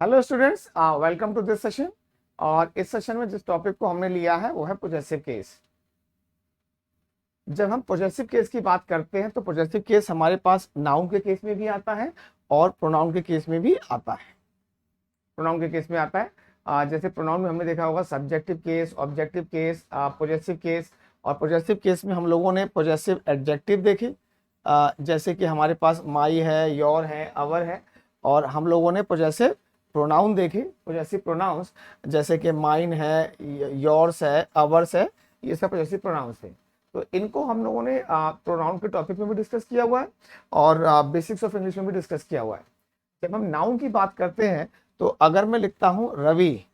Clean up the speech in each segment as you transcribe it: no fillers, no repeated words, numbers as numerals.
Hello students, welcome to this session. और इस session में जिस टॉपिक को हमने लिया है वो है पोजेसिव केस। जब हम पोजेसिव केस की बात करते हैं तो पोजेसिव केस हमारे पास नाउन के केस में भी आता है और प्रोनाउन के केस में भी आता है। प्रोनाउन के केस में आता है, जैसे प्रोनाउन में हमने देखा होगा subjective case, objective case, possessive case. और पोजेसिव केस में हम लोगों ने पोजेसिव एडजेक्टिव देखे, जैसे कि हमारे पास माई है, योर है, अवर है। और हम लोगों ने पोजेसिव प्रोनाउन देखे, पोजेसिव प्रोनाउंस, जैसे कि माइन है, योर्स है, अवर्स है। ये सब पोजेसिव प्रोनाउंस है। तो इनको हम लोगों ने प्रोनाउन के टॉपिक में भी डिस्कस किया हुआ है और बेसिक्स ऑफ इंग्लिश में भी डिस्कस किया हुआ है। जब हम नाउन की बात करते हैं तो अगर मैं लिखता हूं रवि,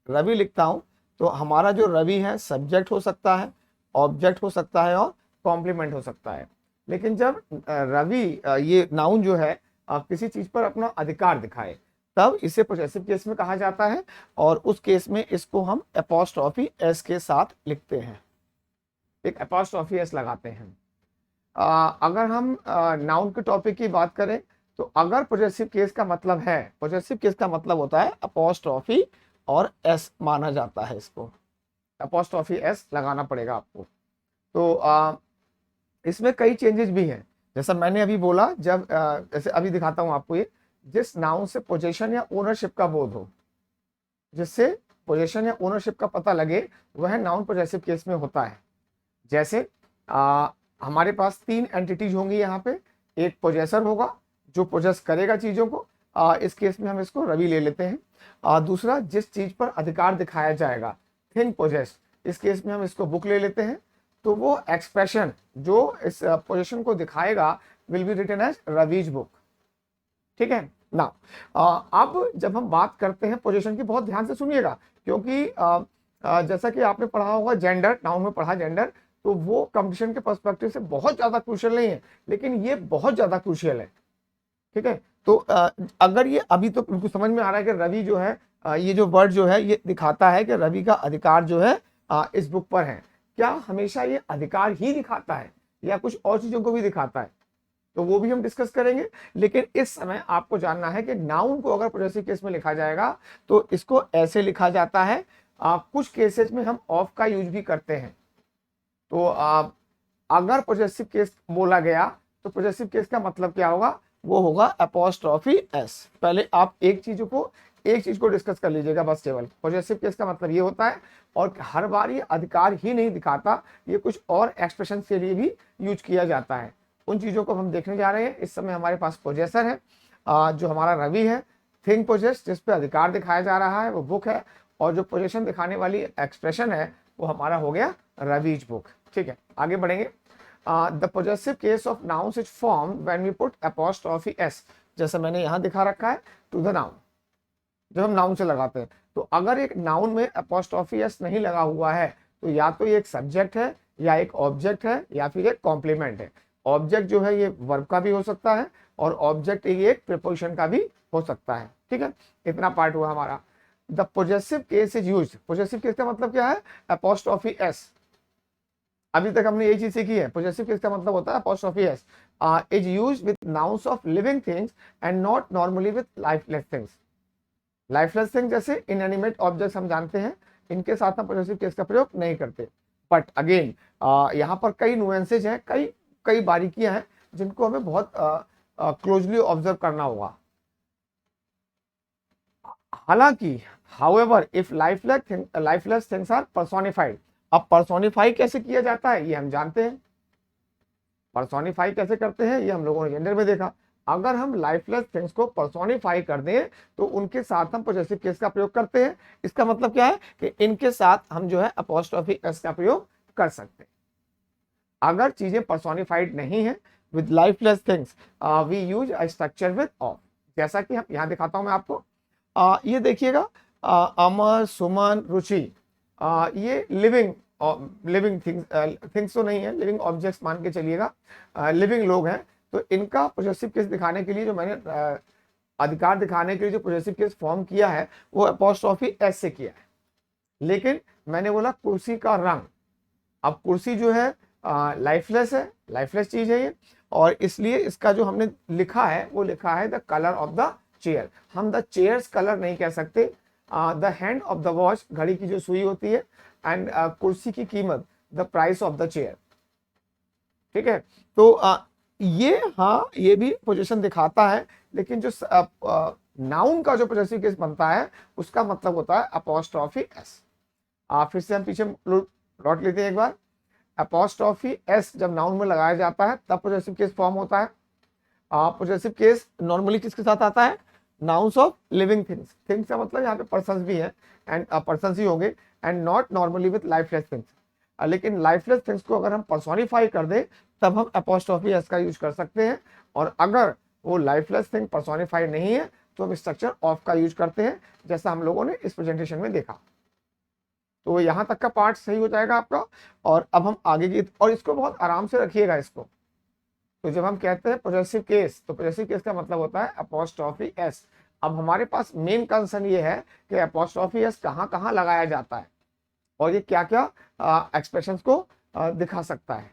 रवि लिखता हूं, तो हमारा जो रवि है सब्जेक्ट हो सकता है, ऑब्जेक्ट हो सकता है और कॉम्प्लीमेंट हो सकता है। लेकिन जब रवि ये नाउन जो है किसी चीज पर अपना अधिकार दिखाए तब इसे पोजेसिव केस में कहा जाता है। और उस केस में इसको हम एपोस्ट्रोफी एस के साथ लिखते हैं, एक एपोस्ट्रोफी एस लगाते हैं। अगर हम नाउन के टॉपिक की बात करें तो अगर पोजेसिव केस का मतलब है, पोजेसिव केस का मतलब होता है अपोस्ट्रोफी और एस माना जाता है, इसको अपोस्ट्रोफी एस लगाना पड़ेगा आपको। तो इसमें कई चेंजेस भी हैं। जैसा मैंने अभी बोला, जब जैसे अभी दिखाता हूं आपको, ये जिस नाउन से पोजेशन या ओनरशिप का बोध हो, जिससे पोजेशन या ओनरशिप का पता लगे, वह नाउन पोजेसिव केस में होता है। जैसे हमारे पास तीन एंटिटीज होंगी यहाँ पे। एक पोजेसर होगा जो पोजेस करेगा चीजों को, इस केस में हम इसको रवि ले लेते हैं। दूसरा, जिस चीज पर अधिकार दिखाया जाएगा, थिंग पोजेस, इस केस में हम इसको बुक ले लेते हैं। तो वो एक्सप्रेशन जो इस पोजेशन को दिखाएगा will be written as Ravi's book. ठीक है ना। अब जब हम बात करते हैं पोजीशन की, बहुत ध्यान से सुनिएगा, क्योंकि जैसा कि आपने पढ़ा होगा जेंडर, नाउन में पढ़ा जेंडर, तो वो कंपटीशन के पर्सपेक्टिव से बहुत ज्यादा क्रूशियल नहीं है, लेकिन ये बहुत ज्यादा क्रूशियल है। ठीक है। तो अगर ये अभी तो बिल्कुल समझ में आ रहा है कि रवि जो है, ये जो वर्ड जो है ये दिखाता है कि रवि का अधिकार जो है इस बुक पर है। क्या हमेशा ये अधिकार ही दिखाता है या कुछ और चीजों को भी दिखाता है, तो वो भी हम डिस्कस करेंगे। लेकिन इस समय आपको जानना है कि नाउन को अगर पॉजेसिव केस में लिखा जाएगा तो इसको ऐसे लिखा जाता है। कुछ केसेस में हम ऑफ का यूज भी करते हैं। तो अगर पॉजेसिव केस बोला गया तो पॉजेसिव केस का मतलब क्या होगा, वो होगा अपोस्ट्रोफी एस। पहले आप एक चीज को डिस्कस कर लीजिएगा बस, केवल पॉजेसिव केस का मतलब ये होता है। और हर बार ये अधिकार ही नहीं दिखाता, ये कुछ और एक्सप्रेशन के लिए भी यूज किया जाता है। उन चीजों को हम देखने जा रहे हैं। इस समय हमारे पास पोजेसर है, जो हमारा रवि है। थिंग पोजेस, जिस पे अधिकार दिखाया जा रहा है, वो बुक है। और जो पोजेशन दिखाने वाली एक्सप्रेशन है वो हमारा हो गया रवीज बुक। ठीक है, आगे बढ़ेंगे। The possessive case of nouns is form when we put apostrophe s, जैसे मैंने यहां दिखा रखा है, टू द नाउन। जब हम नाउन से लगाते हैं तो अगर एक नाउन में एपोस्ट्रोफी एस नहीं लगा हुआ है तो या तो ये एक सब्जेक्ट है, या एक ऑब्जेक्ट है, या फिर एक कॉम्प्लीमेंट है। ऑब्जेक्ट जो है ये वर्ब का भी हो सकता है और ऑब्जेक्ट ये एक प्रीपोजिशन का भी हो सकता है। ठीक है, इतना पार्ट हुआ हमारा। The possessive case is used, possessive case का मतलब क्या है, एपोस्ट्रोफी एस। अभी तक हमने यही चीज सीखी है। पोजेसिव केस का मतलब होता है apostrophe S is used with nouns of living things and not normally with lifeless things. Lifeless thing जैसे इनएनिमेट ऑब्जेक्ट्स हम जानते हैं, इनके साथ हम पॉजिटिव केस का प्रयोग नहीं करते। बट अगेन यहाँ पर कई नुएंसेज हैं, कई कई बारीकियां हैं जिनको हमें बहुत क्लोजली ऑब्जर्व करना होगा। हालांकि however if lifeless things are personified, अब पर्सोनिफाई कैसे किया जाता है ये हम जानते हैं। पर्सोनिफाई कैसे करते हैं ये हम लोगों ने जेंडर में देखा। अगर हम लाइफलेस थिंग्स को पर्सोनिफाई कर दें तो उनके साथ हम पॉजिटिव केस का प्रयोग करते हैं। इसका मतलब क्या है कि इनके साथ हम जो है अपोस्ट्रोफी एस का प्रयोग कर सकते हैं। अगर चीजें पर्सोनिफाइड नहीं है with lifeless things, we use a structure with of. जैसा कि हम यहां दिखाता हूं मैं आपको, ये देखिएगा, अमर, सुमन, रुचि, ये लिविंग लिविंग थिंग्स तो नहीं है, लिविंग ऑब्जेक्ट्स मान के चलिएगा, लिविंग लोग हैं। तो इनका पॉजिटिव केस दिखाने के लिए जो मैंने अधिकार दिखाने के लिए जो पॉजिटिव केस फॉर्म किया है वो अपोस्ट्रोफी एस से किया है। लेकिन मैंने बोला कुर्सी का रंग, अब कुर्सी जो है लाइफलेस है, लाइफलेस चीज है ये, और इसलिए इसका जो हमने लिखा है वो लिखा है the colour of the chair. हम द चेयर्स कलर नहीं कह सकते। The hand of the watch, घड़ी की जो सुई होती है, एंड कुर्सी की कीमत, the price of the chair. ठीक है, तो ये, हाँ ये भी पोजीशन दिखाता है, लेकिन जो नाउन का जो पोजेसिव केस बनता है उसका मतलब होता है अपोस्ट्रोफी एस। फिर से हम पीछे लौट लेते हैं एक बार। अपोस्ट्रोफी एस जब नाउन में लगाया जाता है तब पोजेसिव केस फॉर्म होता है। पोजेसिव केस नॉर्मली किसके साथ आता है? Nouns of living things. Things का मतलब यहाँ पे पर्सन्स भी हैं, एंड पर्सन्स ही होंगे, and not normally with lifeless things. लेकिन लाइफलेस थिंग्स को अगर हम पर्सोनिफाई कर दें तब हम अपोस्ट्रोफी एस का यूज कर सकते हैं, और अगर वो लाइफलेस थिंग पर्सोनिफाई नहीं है तो हम स्ट्रक्चर ऑफ का यूज करते हैं, जैसा हम लोगों ने इस प्रेजेंटेशन में देखा। तो यहाँ तक का पार्ट सही हो जाएगा आपका। और अब हम आगे की, और इसको बहुत आराम से रखिएगा इसको। तो जब हम कहते हैं पोजेसिव केस, तो पोजेसिव केस का मतलब होता है अपोस्ट्रोफी एस। अब हमारे पास मेन कंसर्न ये है कि अपोस्ट्रोफी एस कहाँ कहाँ लगाया जाता है और ये क्या क्या एक्सप्रेशंस को दिखा सकता है,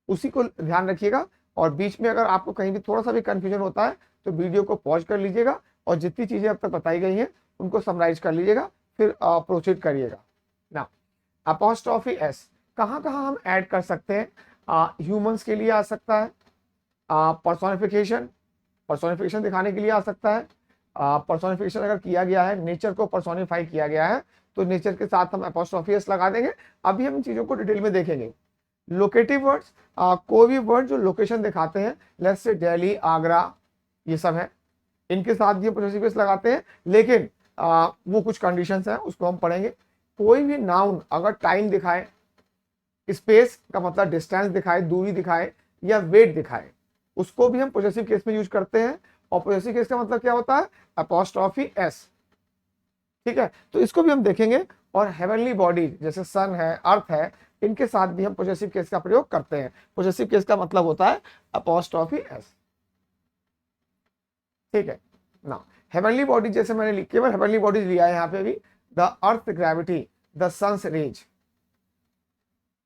उसी को ध्यान रखिएगा। और बीच में अगर आपको कहीं भी थोड़ा सा भी कंफ्यूजन होता है तो वीडियो को पॉज कर लीजिएगा, और जितनी चीजें अब तक बताई गई हैं उनको समराइज कर लीजिएगा, फिर प्रोसीड करिएगा ना। अपोस्ट्रोफी एस कहाँ कहाँ हम ऐड कर सकते हैं? ह्यूमंस के लिए आ सकता है, पर्सोनिफिकेशन, पर्सोनिफिकेशन दिखाने के लिए आ सकता है। पर्सोनिफिकेशन अगर किया गया है, नेचर को पर्सोनिफाई किया गया है, तो नेचर के साथ हम अपोस्ट्रोफी एस लगा देंगे। अभी हम इन चीजों को डिटेल में देखेंगे। लोकेटिव वर्ड्स, कोई भी वर्ड जो लोकेशन दिखाते हैं, लेट्स से दिल्ली, आगरा, ये सब है, इनके साथ भी पोजेसिव केस लगाते हैं, लेकिन वो कुछ कंडीशंस हैं, उसको हम पढ़ेंगे। कोई भी नाउन अगर टाइम दिखाए, स्पेस का मतलब डिस्टेंस दिखाए, दूरी दिखाए, या वेट दिखाए, उसको भी हम पोजेसिव केस में यूज करते हैं। और पोजेसिव केस का मतलब क्या होता है? Apostrophe S. ठीक है, तो इसको भी हम देखेंगे। और हेवनली बॉडी जैसे सन है, अर्थ है, इनके साथ भी हम पोजेसिव केस का प्रयोग करते हैं। पोजेसिव केस का मतलब होता है अपोस्ट्रोफी एस। ठीक है ना। हेवनली बॉडी जैसे मैंने केवल हेवनली बॉडी लिया है यहाँ पे भी, the earth gravity, the sun's rays.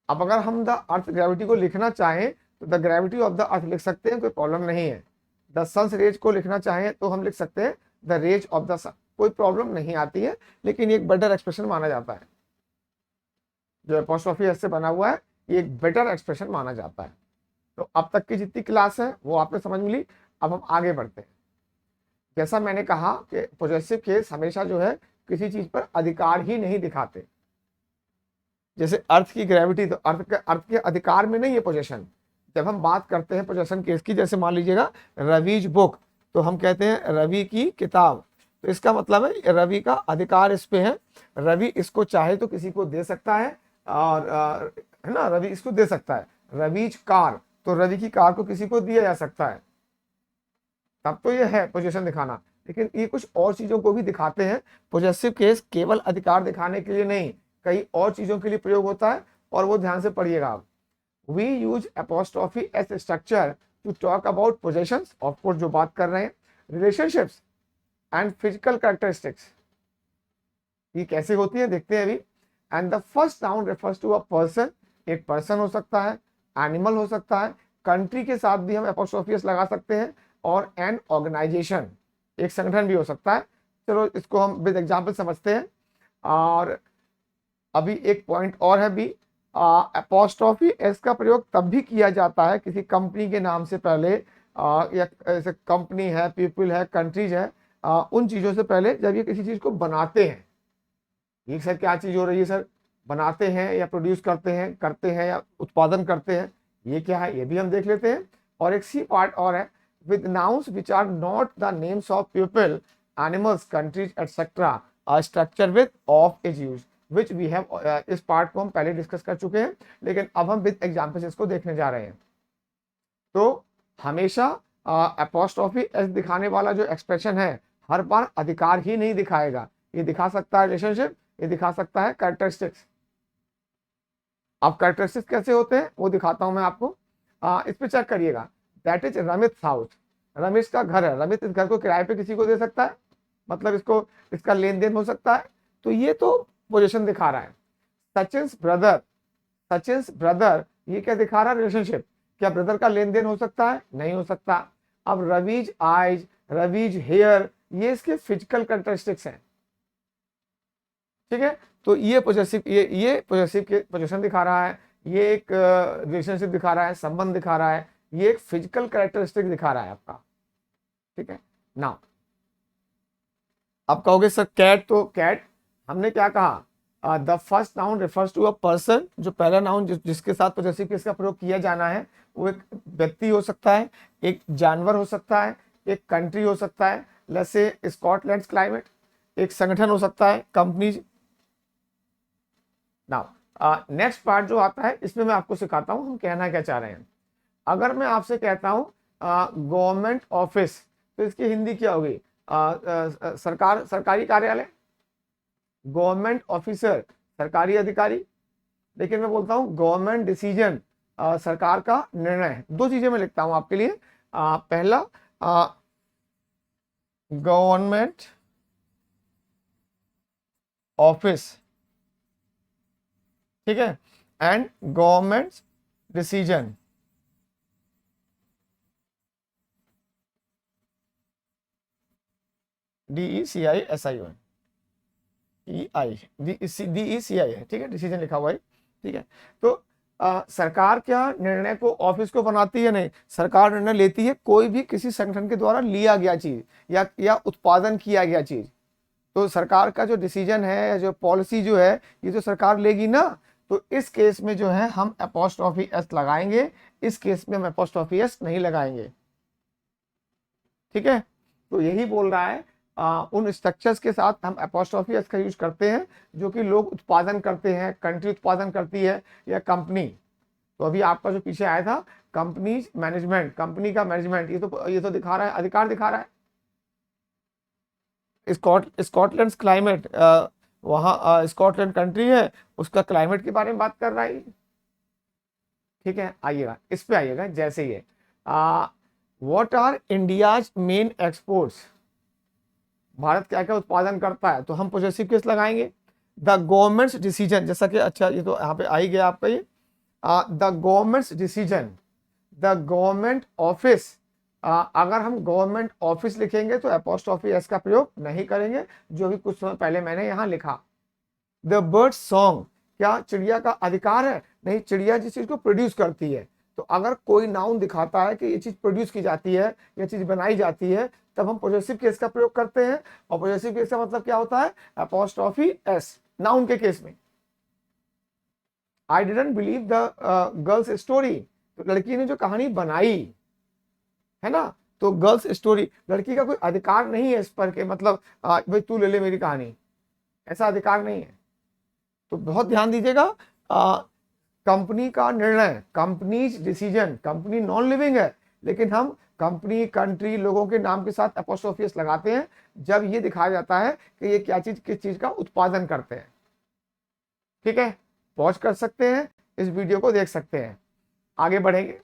अब अगर हम द अर्थ ग्रेविटी को लिखना चाहें तो the gravity of the earth लिख सकते हैं, कोई प्रॉब्लम नहीं है। द सन्स रेज को लिखना चाहें तो हम लिख सकते हैं द रेज ऑफ द सन, कोई प्रॉब्लम नहीं आती है, लेकिन एक बेटर एक्सप्रेशन माना जाता है। जो अपोस्ट्रोफी एस से बना हुआ है ये एक बेटर एक्सप्रेशन माना जाता है। तो अब तक की जितनी क्लास है वो आपने समझ ली। अब हम आगे बढ़ते हैं। जैसा मैंने कहा कि पोजेसिव केस हमेशा जो है किसी चीज पर अधिकार ही नहीं दिखाते। जैसे अर्थ की ग्रेविटी, तो अर्थ के अधिकार में नहीं है पोजेशन। जब हम बात करते हैं पोजेशन केस की, जैसे मान लीजिएगा रवीज बुक, तो हम कहते हैं रवि की किताब, तो इसका मतलब है रवि का अधिकार इस पे है। रवि इसको चाहे तो किसी को दे सकता है, और है ना, रवि इसको दे सकता है। रवीज कार, तो रवि की कार को किसी को दिया जा सकता है, तब तो ये है पोजीशन दिखाना। लेकिन ये कुछ और चीजों को भी दिखाते हैं। पोजेसिव केस केवल अधिकार दिखाने के लिए नहीं, कई और चीजों के लिए प्रयोग होता है, और वो ध्यान से पढ़िएगा आप। We use apostrophe s structure to talk about possessions, of course जो बात कर रहे हैं, रिलेशनशिप्स एंड फिजिकल कैरेक्टरिस्टिक्स। ये कैसे होती है देखते हैं अभी। And the first noun refers to a person, एक पर्सन हो सकता है, एनिमल हो सकता है, कंट्री के साथ भी हम अपोस्ट्रोफी एस लगा सकते हैं, और एन ऑर्गेनाइजेशन, एक संगठन भी हो सकता है। चलो इसको हम विद एग्जांपल समझते हैं। और अभी एक पॉइंट और है भी, अपोस्ट्रोफी एस का प्रयोग तब भी किया जाता है किसी कंपनी के नाम से पहले, या जैसे कंपनी है, पीपल है, कंट्रीज है, उन चीजों से पहले जब ये किसी चीज को बनाते हैं। ये सर क्या चीज हो रही है सर? बनाते हैं या प्रोड्यूस करते हैं या उत्पादन करते हैं, ये क्या है ये भी हम देख लेते हैं। और एक सी पार्ट और है, with nouns which are not the names of people, animals, countries, etc. are structured with of is used, which we have इस पार्ट को हम पहले डिस्कस कर चुके हैं, लेकिन अब हम विद एग्जांपल्स इसको देखने जा रहे हैं। तो हमेशा अपोस्ट्रोफी एस दिखाने वाला जो एक्सप्रेशन है हर बार अधिकार ही नहीं दिखाएगा, ये दिखा सकता है रिलेशनशिप, ये दिखा सकता है कैरेक्टरिस्टिक्स। अब कैरेक्टरिस्टिक्स कैसे होते हैं वो दिखाता हूं मैं आपको। इस पे चेक करिएगा। That is Ramit house, Ramesh का घर है। रमित इस घर को किराए पे किसी को दे सकता है, मतलब इसका लेन देन हो सकता है, तो ये तो पोजीशन दिखा रहा है। सचिन्स ब्रदर, सचिन्स ब्रदर, ये क्या दिखा रहा है? रिलेशनशिप। क्या ब्रदर का लेन देन हो सकता है? नहीं हो सकता। अब रवीज आइज, रवीज हेयर, ये इसके फिजिकल कैरेक्टरिस्टिक्स हैं। ठीक है, तो ये पोजेसिव, ये पोजेसिव के पोजीशन दिखा रहा है, ये एक रिलेशनशिप दिखा रहा है, संबंध दिखा रहा है, ये एक फिजिकल कैरेक्टरिस्टिक दिखा रहा है आपका। ठीक है ना, आप कहोगे सर कैट, तो कैट हमने क्या कहा, the first noun refers to a person, जो पहला नाउन जिसके साथ पोजेसिव केस का प्रयोग किया जाना है वो एक व्यक्ति हो सकता है, एक जानवर हो सकता है, एक कंट्री हो सकता है, जैसे स्कॉटलैंड क्लाइमेट, एक संगठन हो सकता है, कंपनी। नाउ नेक्स्ट पार्ट जो आता है इसमें मैं आपको सिखाता हूं हम कहना क्या चाह रहे हैं। अगर मैं आपसे कहता हूं गवर्नमेंट ऑफिस, तो इसकी हिंदी क्या होगी, सरकार, सरकारी कार्यालय, गवर्नमेंट ऑफिसर, सरकारी अधिकारी। लेकिन मैं बोलता हूं गवर्नमेंट डिसीजन, सरकार का निर्णय। दो चीजें मैं लिखता हूं आपके लिए, पहला गवर्नमेंट ऑफिस, ठीक है, and government decision. DECISION, DECI है, ठीक है, डिसीजन लिखा हुआ है। ठीक है, तो सरकार क्या निर्णय को ऑफिस को बनाती है, नहीं, सरकार निर्णय लेती है कोई भी किसी संगठन के द्वारा लिया गया चीज या उत्पादन किया गया चीज। तो सरकार का जो डिसीजन है या जो पॉलिसी जो है ये तो सरकार लेगी ना, तो इस केस में जो है हम एपोस्ट्रोफी एस लगाएंगे, इस केस में हम एपोस्ट्रोफी एस नहीं लगाएंगे। ठीक है, तो यही बोल रहा है, उन स्ट्रक्चर्स के साथ हम एपोस्ट्रोफी एस का यूज करते हैं जो कि लोग उत्पादन करते हैं, कंट्री उत्पादन करती है या कंपनी। तो अभी आपका जो पीछे आया था कंपनी मैनेजमेंट, कंपनी का मैनेजमेंट, ये तो दिखा रहा है, अधिकार दिखा रहा है। स्कॉटलैंड क्लाइमेट, वहाँ स्कॉटलैंड कंट्री है, उसका क्लाइमेट के बारे में बात कर रहा है। ठीक है, आइएगा इस पे आइएगा, जैसे ये what are India's main exports, भारत क्या क्या उत्पादन करता है, तो हम पोजेसिव केस लगाएंगे। द गवर्नमेंट्स डिसीजन, जैसा कि अच्छा ये तो यहाँ पे आ ही गया आपका ये, the government's decision, the government office, अगर हम गवर्नमेंट ऑफिस लिखेंगे तो एपोस्ट्रोफी एस का प्रयोग नहीं करेंगे, जो भी कुछ समय पहले मैंने यहाँ लिखा। द बर्ड सॉन्ग, क्या चिड़िया का अधिकार है, नहीं, चिड़िया जिस चीज को प्रोड्यूस करती है। तो अगर कोई नाउन दिखाता है कि ये चीज प्रोड्यूस की जाती है, ये चीज बनाई जाती है, तब हम पोजेसिव केस का प्रयोग करते हैं। और पोजेसिव केस का मतलब क्या होता है, एपोस्ट्रोफी एस, नाउन के केस में। I didn't believe the girls story, तो लड़की ने जो कहानी बनाई है ना, तो गर्ल्स स्टोरी, लड़की का कोई अधिकार नहीं है इस पर के मतलब भाई तू ले ले मेरी कहानी, ऐसा अधिकार नहीं है। तो बहुत ध्यान दीजिएगा, कंपनी का निर्णय, companies decision, company non living है, लेकिन हम कंपनी, कंट्री, लोगों के नाम के साथ एपोस्ट्रोफी एस लगाते हैं जब ये दिखाया जाता है कि ये क्या चीज किस चीज का उत्पादन करते हैं। ठीक है, पॉज कर सकते हैं, इस वीडियो को देख सकते हैं, आगे बढ़ेंगे।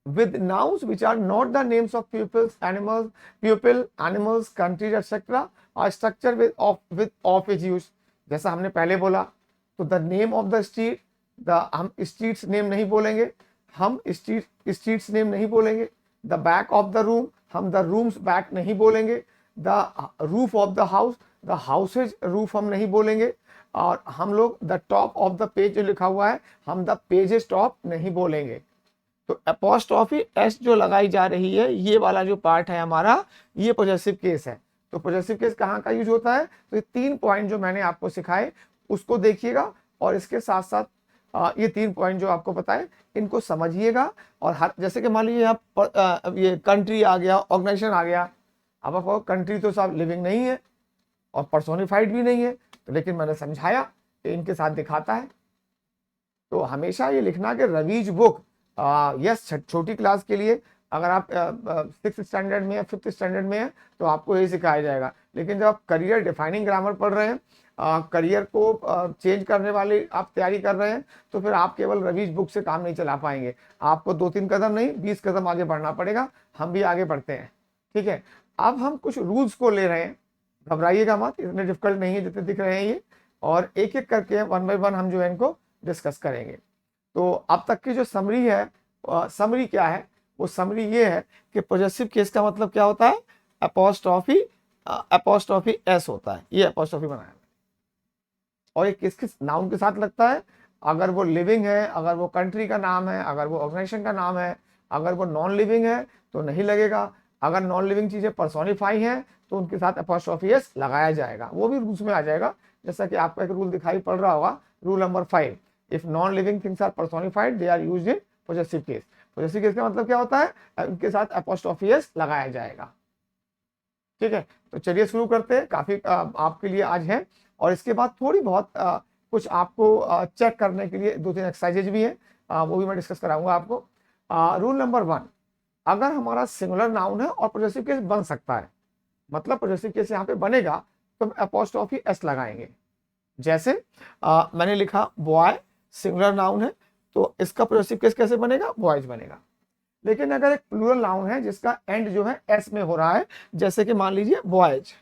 with nouns which are not the names of people, animals, countries, etc. are structured with of is used. जैसा हमने पहले बोला, तो the name of the street, हम streets name नहीं बोलेंगे, हम streets name नहीं बोलेंगे। the back of the room, हम the rooms back नहीं बोलेंगे। the roof of the house, the houses roof हम नहीं बोलेंगे। और हम लोग the top of the page जो लिखा हुआ है, हम the pages top नहीं बोलेंगे। तो एपोस्ट्रोफी एस जो लगाई जा रही है, ये वाला जो पार्ट है हमारा, ये पोजेसिव केस है। तो पोजेसिव केस कहाँ का यूज होता है, तो ये 3 पॉइंट जो मैंने आपको सिखाए उसको देखिएगा, और इसके साथ साथ ये 3 पॉइंट जो आपको बताए इनको समझिएगा। और हर, जैसे कि मान लीजिए यहाँ ये कंट्री आ गया, ऑर्गेनाइजेशन आ गया, अब आपको कंट्री तो सब लिविंग नहीं है और पर्सोनिफाइड भी नहीं है, तो लेकिन मैंने समझाया कि इनके साथ दिखाता है। तो हमेशा ये लिखना कि रवीज बुक, यस, छोटी क्लास के लिए अगर आप 6th स्टैंडर्ड में या 5th स्टैंडर्ड में है तो आपको यही सिखाया जाएगा। लेकिन जब आप करियर डिफाइनिंग ग्रामर पढ़ रहे हैं, करियर को चेंज करने वाली आप तैयारी कर रहे हैं, तो फिर आप केवल रवीज बुक से काम नहीं चला पाएंगे, आपको 2-3 कदम नहीं 20 कदम आगे बढ़ना पड़ेगा। हम भी आगे बढ़ते हैं। ठीक है, अब हम कुछ रूल्स को ले रहे हैं, घबराइएगा मत, इतने डिफिकल्ट नहीं है जितने दिख रहे हैं ये, और एक एक करके 1 by 1 हम जो है इनको डिस्कस करेंगे। तो अब तक की जो समरी है, समरी क्या है, वो समरी ये है कि पॉजेसिव केस का मतलब क्या होता है, अपोस्ट्रॉफी एस होता है, ये अपोस्ट्रॉफी बनाया और ये किस किस नाउन के साथ लगता है, अगर वो लिविंग है, अगर वो कंट्री का नाम है, अगर वो ऑर्गेनाइजेशन का नाम है, अगर वो नॉन लिविंग है तो नहीं लगेगा, अगर नॉन लिविंग चीजें पर्सोनिफाई हैं तो उनके साथ अपोस्ट्रॉफी एस लगाया जाएगा, वो भी रूल्स में आ जाएगा। जैसा कि आपको एक रूल दिखाई पड़ रहा होगा, rule number 5, if non living things are personified they are used in possessive case. Possessive case का मतलब क्या होता है, उनके साथ अपोस्ट्रॉफी एस लगाया जाएगा। ठीक है, तो चलिए शुरू करते हैं, काफी आपके लिए आज है और इसके बाद थोड़ी बहुत कुछ आपको चेक करने के लिए 2-3 एक्सरसाइजेज भी है, वो भी मैं डिस्कस कराऊंगा आपको। रूल नंबर 1, अगर हमारा सिंगुलर नाउन है और पॉजेसिव केस बन सकता है, मतलब पॉजेसिव केस यहाँ पे बनेगा तो हम अपोस्ट्रॉफी एस लगाएंगे। जैसे मैंने लिखा बॉय, सिंगुलर नाउन है तो इसका पॉजेसिव केस कैसे बनेगा, बॉयज बनेगा। लेकिन अगर एक प्लूरल नाउन है जिसका एंड जो है एस में हो रहा है, जैसे कि मान लीजिए बॉयज,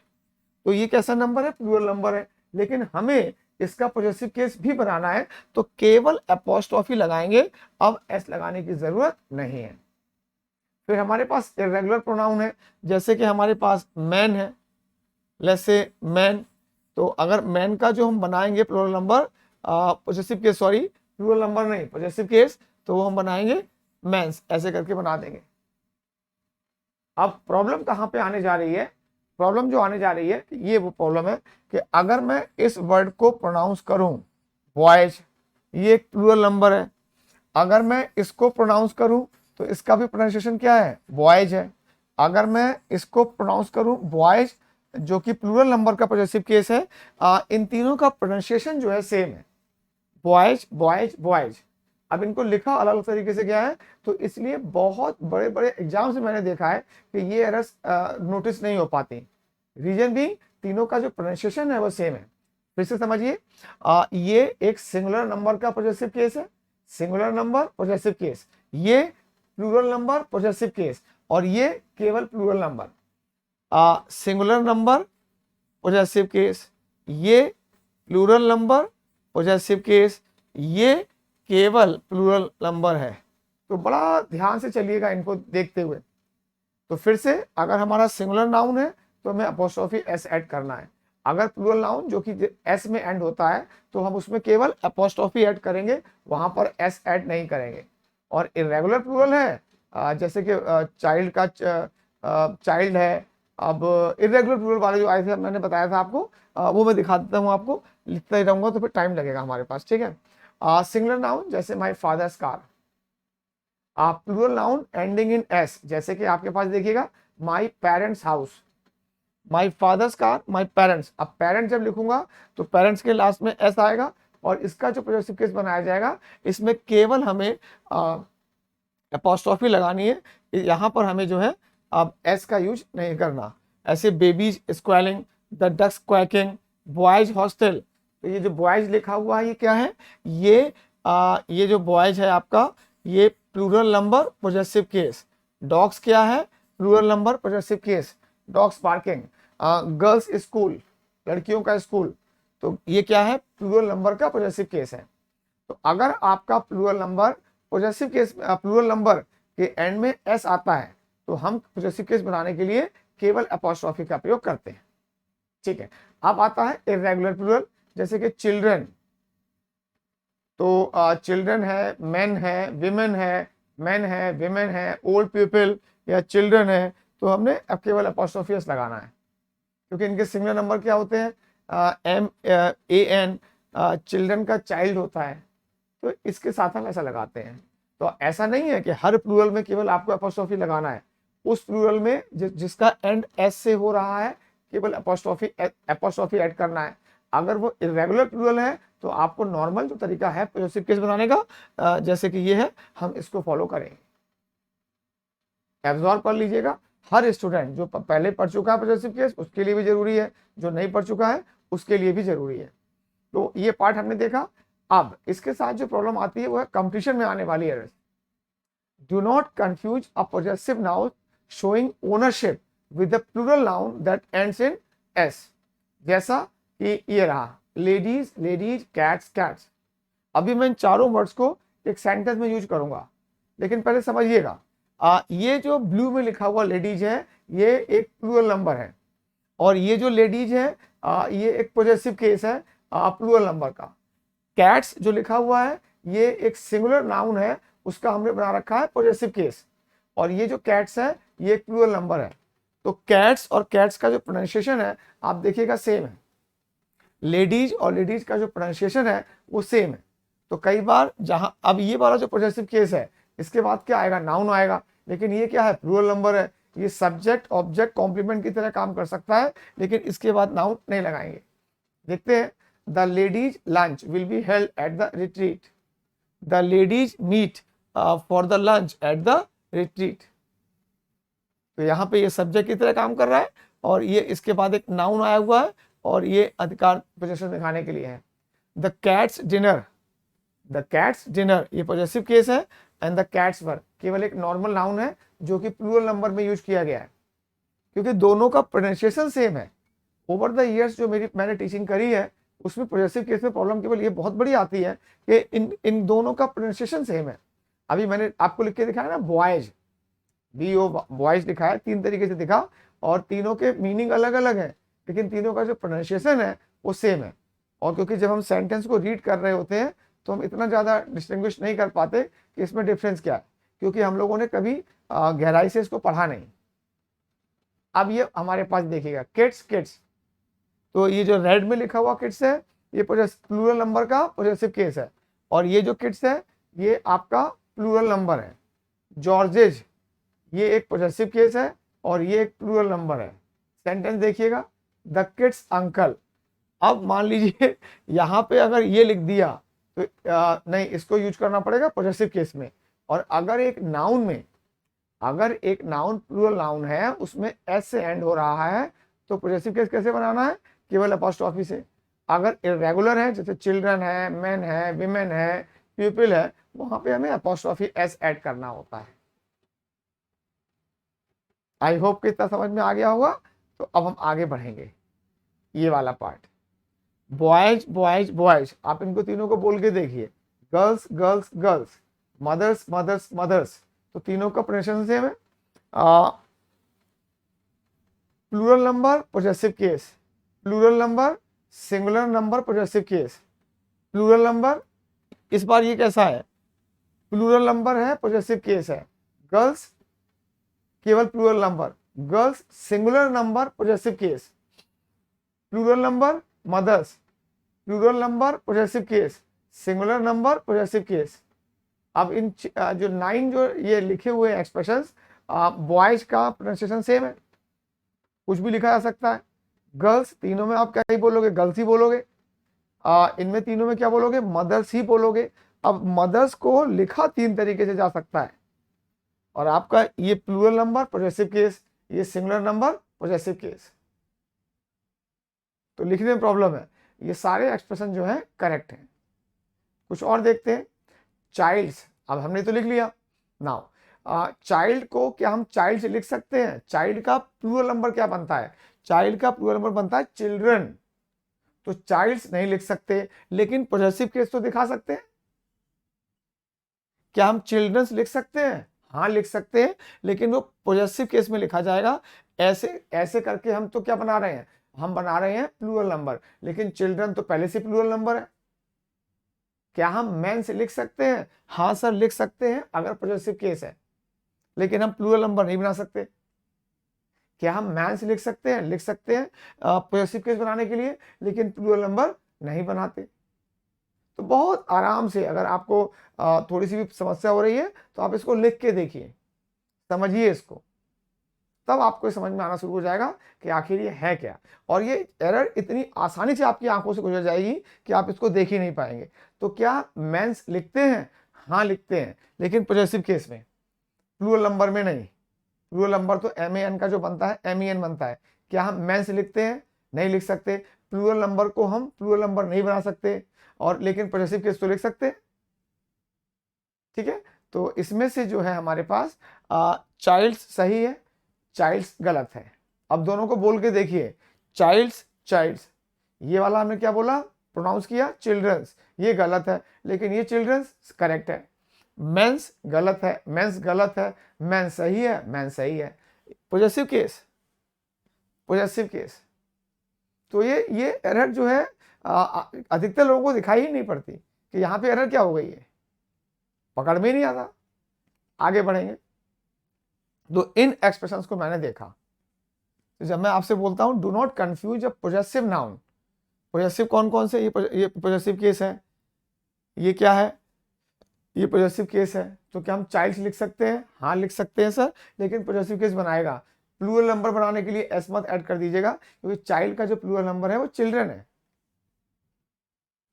तो ये कैसा नंबर है, प्लूरल नंबर है, लेकिन हमें इसका पॉजेसिव केस भी बनाना है तो केवल अपोस्ट्रॉफी लगाएंगे, अब एस लगाने की जरूरत नहीं है। फिर हमारे पास इर्रेगुलर प्रोनाउन है, जैसे कि हमारे पास मैन है, लेट्स से मैन, तो अगर मैन का जो हम बनाएंगे plural number, possessive case, sorry plural number नहीं पॉजेसिव केस, तो वो हम बनाएंगे मेंस, ऐसे करके बना देंगे। अब प्रॉब्लम कहां पे आने जा रही है, प्रॉब्लम जो आने जा रही है ये वो प्रॉब्लम है कि अगर मैं इस वर्ड को प्रोनाउंस करूं बॉयज, ये एक प्लूरल नंबर है, अगर मैं इसको प्रोनाउंस करूं तो इसका भी प्रोनाउंसिएशन क्या है, बॉयज है। अगर मैं इसको प्रोनाउंस करूं बॉयज, जो कि प्लूरल नंबर का पॉजेसिव केस है, इन तीनों का प्रोनाउंसिएशन जो है सेम है, बॉयज बॉयज बॉयज। अब इनको लिखा अलग अलग तरीके से गया है, तो इसलिए बहुत बड़े बड़े एग्जाम से मैंने देखा है कि ये एरर्स नोटिस नहीं हो पाती। रीजन भी तीनों का जो प्रोनाउंसिएशन है वो सेम है। फिर से समझिए, ये एक सिंगुलर नंबर का पॉजेसिव केस है, सिंगुलर नंबर पॉजेसिव केस, ये प्लूरल नंबर पॉजेसिव केस, और ये केवल plural number, singular number possessive case, ये प्लूरल नंबर पॉजेसिव केस, ये केवल प्लूरल नंबर है। तो बड़ा ध्यान से चलिएगा इनको देखते हुए। तो फिर से अगर हमारा सिंगुलर नाउन है तो हमें अपोस्ट्रोफी एस ऐड करना है, अगर प्लूरल नाउन जो कि एस में एंड होता है तो हम उसमें केवल अपोस्ट्रोफी ऐड करेंगे, वहां पर एस ऐड नहीं करेंगे। और इर्रेगुलर प्लूरल है, जैसे कि चाइल्ड का चाइल्ड है। अब इर्रेगुलर प्लूरल वाले जो आए थे मैंने बताया था आपको, वो मैं दिखा देता हूँ आपको, लिखता ही रहूंगा तो फिर टाइम लगेगा हमारे पास। ठीक है, सिंगुलर नाउन जैसे my father's car, plural noun ending in s, जैसे कि आपके पास देखिएगा my parents house, my father's car, my parents. अब पेरेंट्स जब लिखूंगा तो पेरेंट्स के लास्ट में एस आएगा और इसका जो पॉजेसिव केस बनाया जाएगा इसमें केवल हमें अपोस्ट्रोफी लगानी है, यहाँ पर हमें जो है अब एस का यूज नहीं करना। ऐसे babies squealing, the ducks quacking, boys hostel, तो ये जो बॉयज लिखा हुआ है ये क्या है, ये जो बॉयज है आपका ये plural number possessive case. Dogs क्या है, plural number possessive case, dogs barking. Girls school, लड़कियों का स्कूल, तो ये क्या है, प्लूरल नंबर का पॉजेसिव केस है। तो अगर आपका plural number possessive case, plural number के एंड में एस आता है तो हम पॉजेसिव केस बनाने के लिए केवल अपोस्ट्रोफी का प्रयोग करते हैं। ठीक है, अब आता है इर्रेगुलर प्लूरल, जैसे कि चिल्ड्रन, तो चिल्ड्रन है, मेन है, विमेन है, मेन है, विमेन है, ओल्ड पीपल या चिल्ड्रन है, तो हमने अब केवल अपोस्ट्रोफी एस लगाना है, क्योंकि इनके सिंगुलर नंबर क्या होते हैं, एम ए एन, चिल्ड्रन का चाइल्ड होता है, तो इसके साथ हम ऐसा लगाते हैं। तो ऐसा नहीं है कि हर प्लूरल में केवल आपको अपोस्ट्रोफी लगाना है, उस प्लूरल में जिसका एंड एस से हो रहा है केवल अपोस्ट्रोफी ऐड करना है। अगर वो इर्रेगुलर प्लूरल है तो आपको नॉर्मल जो तरीका है पॉजेसिव केस बनाने का, जैसे कि ये है, हम इसको फॉलो करेंगे। एब्जॉर्ब कर लीजिएगा, हर स्टूडेंट जो पहले पढ़ चुका है पॉजेसिव केस उसके लिए भी जरूरी है, जो नहीं पढ़ चुका है उसके लिए भी जरूरी है। तो ये पार्ट हमने देखा। अब इसके साथ जो प्रॉब्लम आती है वो है कंपटीशन में आने वाली errors. Do not confuse a possessive noun showing ownership with the plural noun that ends in s, जैसा कि ये रहा लेडीज लेडीज, कैट्स कैट्स। अभी मैं इन चारों वर्ड्स को एक सेंटेंस में यूज करूंगा, लेकिन पहले समझिएगा, ये जो ब्लू में लिखा हुआ लेडीज है ये एक प्लूरल नंबर है, और ये जो लेडीज है ये एक पॉजेसिव केस है प्लूरल नंबर का। कैट्स जो लिखा हुआ है ये एक सिंगुलर नाउन है, उसका हमने बना रखा है पॉजेसिव केस, और ये जो कैट्स है ये एक प्लूरल नंबर है। तो कैट्स और कैट्स का जो प्रोनाउंसिएशन है आप देखिएगा सेम है, लेडीज और लेडीज का जो प्रोनाउंसिएशन है वो सेम है। तो कई बार जहां अब ये वाला जो पॉजेसिव केस है इसके बाद क्या आएगा, नाउन आएगा, लेकिन ये क्या है, प्लूरल नंबर है, ये सब्जेक्ट ऑब्जेक्ट कॉम्प्लीमेंट की तरह काम कर सकता है, लेकिन इसके बाद नाउन नहीं लगाएंगे। देखते हैं, the ladies lunch will be held at the retreat, the ladies meet for the lunch at the retreat. तो यहाँ पे ये सब्जेक्ट की तरह काम कर रहा है, और ये इसके बाद एक नाउन आया हुआ है, और ये अधिकार पोजेशन दिखाने के लिए है। The cats dinner, the cats dinner ये पॉजेसिव केस है, एंड द कैट्स वर केवल एक नॉर्मल नाउन है जो कि प्लूरल नंबर में यूज किया गया है, क्योंकि दोनों का प्रोनाउंसिएशन सेम है। ओवर द ईयर्स जो मैंने टीचिंग करी है उसमें पॉजेसिव केस में प्रॉब्लम केवल ये बहुत बड़ी आती है कि इन दोनों का प्रोनाउंसिएशन सेम है। अभी मैंने आपको लिख के दिखाया ना, बॉयज, BO बॉयज लिखा है, 3 तरीके से दिखा, और तीनों के मीनिंग अलग अलग है, लेकिन तीनों का जो प्रोनाउंसिएशन है वो सेम है। और क्योंकि जब हम सेंटेंस को रीड कर रहे होते हैं तो हम इतना ज़्यादा डिस्टिंग्विश नहीं कर पाते कि इसमें डिफरेंस क्या है, क्योंकि हम लोगों ने कभी गहराई से इसको पढ़ा नहीं। अब ये हमारे पास देखिएगा किड्स, किड्स, तो ये जो रेड में लिखा हुआ किड्स है ये प्लूरल नंबर का पॉजेसिव केस है, और ये जो किड्स है ये आपका प्लूरल नंबर है। जॉर्जेज ये एक पॉजेसिव केस है, और ये एक प्लूरल नंबर है। सेंटेंस देखिएगा, द किड्स अंकल। अब मान लीजिए यहाँ पे अगर ये लिख दिया तो नहीं, इसको यूज करना पड़ेगा पॉजेसिव केस में। और अगर एक नाउन में, अगर एक नाउन प्लूरल नाउन है उसमें एस से एंड हो रहा है तो पॉजेसिव केस कैसे बनाना है, केवल अपॉस्ट्रोफी से। अगर इरेगुलर है जैसे चिल्ड्रन है, मैन है, विमेन है, पीपल है, वहां पे हमें अपॉस्ट्रोफी एस ऐड करना होता है। आई होप कि इतना समझ में आ गया होगा। तो अब हम आगे बढ़ेंगे, ये वाला पार्ट, बॉयज बॉयज बॉयज, आप इनको तीनों को बोल के देखिए, girls girls girls, mothers mothers mothers, तो तीनों का प्रोनाउंसिएशन सेम है। Plural number possessive case, plural number singular number possessive case, plural number, इस बार ये कैसा है, प्लूरल नंबर है पॉजेसिव केस है। गर्ल्स केवल plural number, girls singular number possessive case, plural number mothers, plural number possessive case, singular number possessive case. अब इन जो 9 जो ये लिखे हुए एक्सप्रेशंस, बॉयज का प्रोनाउंसिएशन सेम है, कुछ भी लिखा जा सकता है। गर्ल्स तीनों में आप क्या ही बोलोगे, गर्ल्स ही बोलोगे। इनमें तीनों में क्या बोलोगे, मदर्स ही बोलोगे। अब मदर्स को लिखा 3 तरीके से जा सकता है, और आपका ये प्लूरल नंबर पॉजेसिव केस, ये सिंगुलर नंबर पॉजेसिव केस, तो लिखने में प्रॉब्लम है। ये सारे एक्सप्रेशन जो है करेक्ट हैं। कुछ और देखते हैं, चाइल्ड्स, अब हमने तो लिख लिया। नाउ चाइल्ड को क्या हम चाइल्ड से लिख सकते हैं, चाइल्ड का प्लूरल नंबर क्या बनता है, चाइल्ड का प्लूरल नंबर बनता है चिल्ड्रन, तो चाइल्ड्स नहीं लिख सकते, लेकिन पॉजेसिव केस तो दिखा सकते हैं। क्या हम चिल्ड्रंस लिख सकते हैं, हाँ लिख सकते हैं, लेकिन वो पॉजेसिव केस में लिखा जाएगा। ऐसे ऐसे करके हम तो क्या बना रहे हैं, हम बना रहे हैं प्लूरल नंबर, लेकिन चिल्ड्रन तो पहले से प्लूरल नंबर है। क्या हम मैन से लिख सकते हैं, हाँ सर लिख सकते हैं अगर पॉजेसिव केस है, लेकिन हम प्लूरल नंबर नहीं बना सकते। क्या हम मैन से लिख सकते हैं, लिख सकते हैं पॉजेसिव केस बनाने के लिए, लेकिन प्लूरल नंबर नहीं बनाते। तो बहुत आराम से, अगर आपको थोड़ी सी भी समस्या हो रही है तो आप इसको लिख के देखिए, समझिए इसको, तब आपको समझ में आना शुरू हो जाएगा कि आखिर ये है क्या। और ये एरर इतनी आसानी से आपकी आंखों से गुजर जाएगी कि आप इसको देख ही नहीं पाएंगे। तो क्या मेंस लिखते हैं, हाँ लिखते हैं, लेकिन पॉजेसिव केस में, प्लूरल नंबर में नहीं। प्लूरल नंबर तो MAN का जो बनता है MEN बनता है। क्या हम मेंस लिखते हैं, नहीं लिख सकते। प्लूरल नंबर को हम प्लूरल नंबर नहीं बना सकते, और लेकिन पॉजेसिव केस तो लिख सकते हैं। ठीक है, तो इसमें से जो है हमारे पास चाइल्ड्स सही है, चाइल्ड्स गलत है। अब दोनों को बोल के देखिए, चाइल्ड्स चाइल्ड्स, ये वाला हमने क्या बोला, प्रोनाउंस किया चिल्ड्रंस, ये गलत है, लेकिन ये चिल्ड्रंस करेक्ट है। मेंस गलत है, मेंस गलत है, मेन सही है, मेन सही है। Possessive case, possessive case. तो ये एरर जो है अधिकतर लोगों को दिखाई ही नहीं पड़ती कि यहाँ पे एरर क्या हो गई है, पकड़ में नहीं आता। आगे बढ़ेंगे। तो इन एक्सप्रेशंस को मैंने देखा। तो जब मैं आपसे बोलता हूं do not confuse a possessive noun, possessive कौन कौन से, ये पॉजेसिव केस है, ये क्या है, ये पॉजेसिव केस है। तो क्या हम चाइल्ड्स लिख सकते हैं? हाँ लिख सकते हैं सर, लेकिन पॉजेसिव केस बनाएगा। प्लूरल नंबर बनाने के लिए एस मत ऐड कर दीजिएगा, क्योंकि चाइल्ड का जो प्लूरल नंबर है वो चिल्ड्रन है।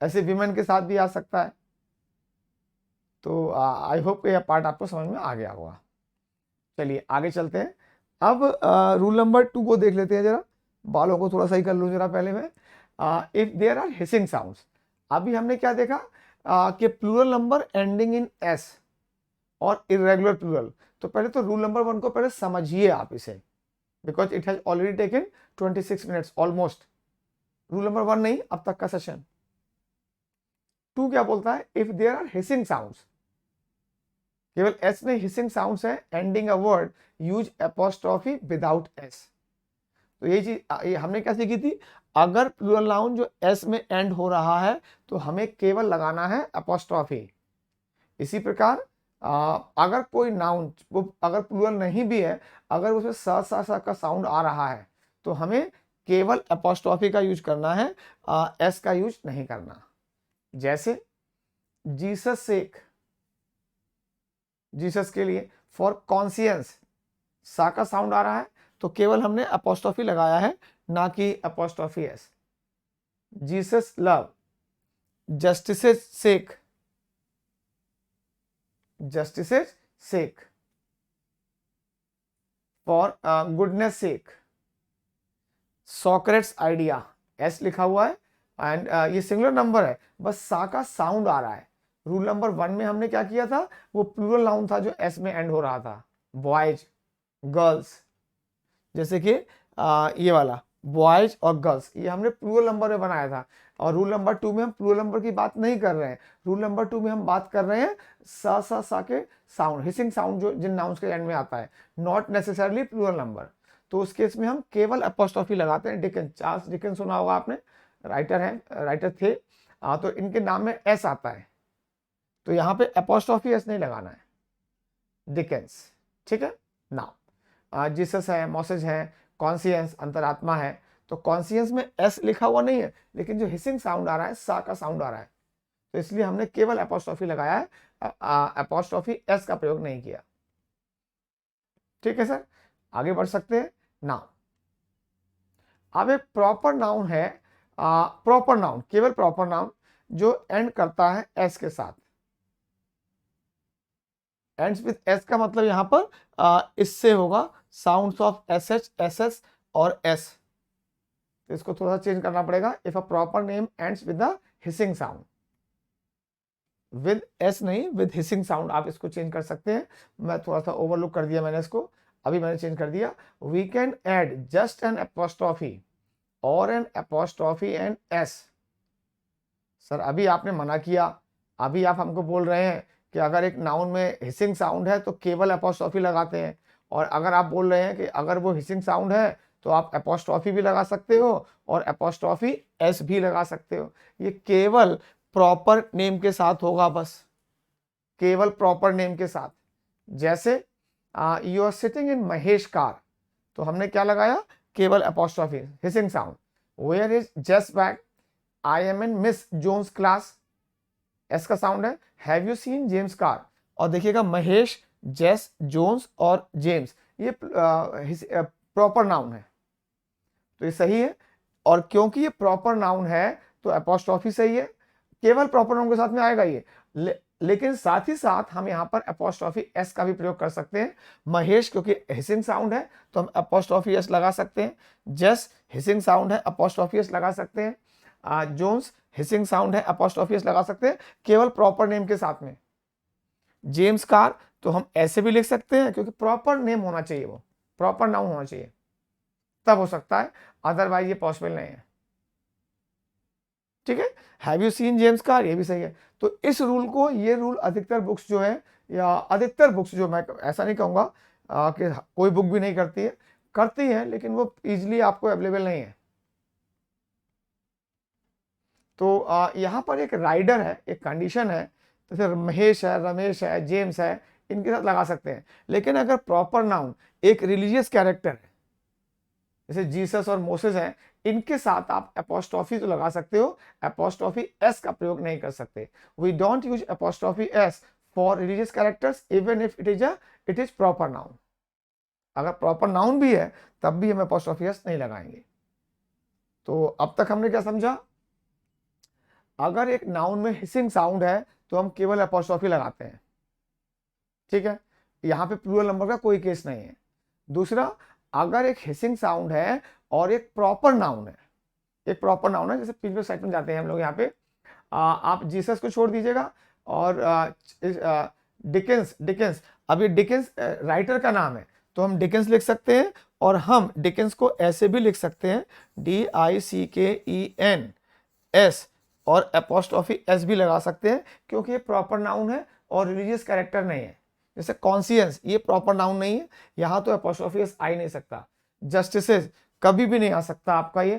ऐसे विमेन के साथ भी आ सकता है। तो आई होप ये पार्ट आपको समझ में आ गया होगा। चलिए आगे चलते हैं। अब रूल नंबर 2 को देख लेते हैं जरा। बालों को थोड़ा सही कर लूँ जरा पहले मैं। If there are hissing sounds, अभी हमने क्या देखा कि plural number ending in S और इरेगुलर प्लूरल। तो पहले तो रूल नंबर 1 को पहले समझिए आप इसे, because it has already taken 26 minutes almost. Rule number 1 नहीं, अब तक का सेशन। 2 क्या बोलता है? If there are hissing sounds, केवल एस नहीं, हिसिंग साउंड्स है, ending a word use apostrophe without S. तो ये चीज ये हमने क्या सीखी थी? अगर प्लूरल नाउन जो एस में एंड हो रहा है तो हमें केवल लगाना है एपोस्ट्रोफी। इसी प्रकार अगर कोई नाउन वो अगर प्लूरल नहीं भी है, अगर उसमें स का साउंड आ रहा है तो हमें केवल एपोस्ट्रोफी का यूज करना है, एस का यूज नहीं करना। जैसे जीसस सेक, जीसस के लिए, फॉर कॉन्सियंस सा का साउंड आ रहा है तो केवल हमने एपोस्ट्रोफी लगाया है, ना कि apostrophe S. Jesus love, justice sake, justice sake, for goodness sake, Socrates idea, S लिखा हुआ है एंड ये सिंगुलर नंबर है, बस सा का साउंड आ रहा है। रूल नंबर 1 में हमने क्या किया था? वो प्लूरल नाउन था जो एस में एंड हो रहा था, बॉयज, गर्ल्स। जैसे कि ये वाला बॉयज और गर्ल्स, ये हमने प्लूरल नंबर में बनाया था। और रूल नंबर 2 में हम प्लूरल नंबर की बात नहीं कर रहे हैं। रूल नंबर 2 में हम बात कर रहे हैं सा के साउंड, हिसिंग साउंड जो जिन नाउन्स के एंड में आता है, नॉट नेसेसरली प्लूरल नंबर। तो उस केस में हम केवल एपोस्ट्रोफी लगाते हैं। डिकन, चार्ल्स डिकन सुना होगा आपने, राइटर हैं, राइटर थे। तो इनके नाम में एस आता है, तो यहाँ पे एपोस्ट्रोफी एस नहीं लगाना है, डिकेंस। ठीक है ना। जीसस है, मोसेज है, कॉन्सियंस अंतरात्मा है। तो कॉन्सियंस में एस लिखा हुआ नहीं है, लेकिन जो हिसिंग साउंड आ रहा है, सा का साउंड आ रहा है, तो इसलिए हमने केवल एपोस्ट्रोफी लगाया है, एपोस्ट्रोफी एस का प्रयोग नहीं किया। ठीक है सर, आगे बढ़ सकते हैं। नाउन, अब एक प्रॉपर नाउन है, प्रॉपर नाउन, केवल प्रॉपर नाउन जो एंड करता है एस के साथ। एंड्स विद एस का मतलब यहां पर इससे होगा sounds of S H, S S और एस। तो इसको थोड़ा सा चेंज करना पड़ेगा। If a proper name ends with the hissing sound, with S नहीं, विद हिसिंग साउंड, आप इसको चेंज कर सकते हैं। मैं थोड़ा सा ओवरलुक कर दिया मैंने इसको, अभी मैंने चेंज कर दिया। We can add just an apostrophe और an apostrophe and S. Sir अभी आपने मना किया, अभी आप हमको बोल रहे हैं कि अगर एक नाउन में हिसिंग साउंड है तो केवल एपोस्ट्रोफी लगाते हैं, और अगर आप बोल रहे हैं कि अगर वो हिसिंग साउंड है तो आप एपोस्ट्रोफी भी लगा सकते हो और एपोस्ट्रोफी एस भी लगा सकते हो। ये केवल प्रॉपर नेम के साथ होगा, बस केवल प्रॉपर नेम के साथ। जैसे you are sitting in Mahesh car, तो हमने क्या लगाया? केवल apostrophe, hissing sound. Where is Jess bag, I am in Miss Jones class, S का साउंड है। Have you seen James car, और देखिएगा महेश, जेस, जोन्स और जेम्स, ये प्रॉपर नाउन है, तो ये सही है। और क्योंकि ये प्रॉपर नाउन है तो एपोस्ट्रोफी सही है, केवल प्रॉपर नाउन के साथ में आएगा ये। लेकिन साथ ही साथ हम यहाँ पर एपोस्ट्रोफी एस का भी प्रयोग कर सकते हैं। महेश क्योंकि हिसिंग साउंड है तो हम एपोस्ट्रोफी एस लगा सकते हैं। जेस हिसिंग साउंड है, एपोस्ट्रोफी एस लगा सकते हैं। जोन्स हिसिंग साउंड है, एपोस्ट्रोफी एस लगा सकते हैं, केवल प्रॉपर नेम के साथ में। जेम्स कार तो हम ऐसे भी लिख सकते हैं, क्योंकि प्रॉपर नेम होना चाहिए, वो प्रॉपर नाउन होना चाहिए, तब हो सकता है, अदरवाइज ये पॉसिबल नहीं है। ठीक है, have you seen James car, ये भी सही है। तो इस रूल को, ये रूल अधिकतर बुक्स जो है या अधिकतर बुक्स, जो मैं ऐसा नहीं कहूँगा कि कोई बुक भी नहीं करती है लेकिन वो इजीली आपको अवेलेबल नहीं है। तो यहाँ पर एक राइडर है, एक कंडीशन है, जैसे महेश है, रमेश है, जेम्स है, इनके साथ लगा सकते हैं। लेकिन अगर प्रॉपर नाउन एक रिलीजियस कैरेक्टर है, जैसे जीसस और मोसेस हैं, इनके साथ आप एपोस्ट्रॉफी तो लगा सकते हो, एपोस्ट्रॉफी एस का प्रयोग नहीं कर सकते। We don't use apostrophe S for religious characters even if it is proper noun. अगर प्रॉपर नाउन भी है तब भी हम एपोस्ट्रॉफी एस नहीं लगाएंगे। तो अब तक हमने क्या समझा? अगर एक नाउन में हिसिंग साउंड है तो हम केवल एपोस्ट्रॉफी लगाते हैं, ठीक है, यहाँ पे प्लूरल नंबर का कोई केस नहीं है। दूसरा, अगर एक हिसिंग साउंड है और एक प्रॉपर नाउन है, जैसे प्रीवियस स्लाइड में जाते हैं हम लोग, यहाँ पे आप जीसस को छोड़ दीजिएगा और डिकेंस, अब ये डिकेंस राइटर का नाम है तो हम डिकेंस लिख सकते हैं, और हम डिकेंस को ऐसे भी लिख सकते हैं DICKENS, और एपोस्ट्रॉफी एस भी लगा सकते हैं क्योंकि ये प्रॉपर नाउन है और रिलीजियस कैरेक्टर नहीं है। जैसे कॉन्सियंस, ये प्रॉपर नाउन नहीं है, यहाँ तो एपोस्ट्रॉफी एस आ ही नहीं सकता। जस्टिसेस कभी भी नहीं आ सकता आपका ये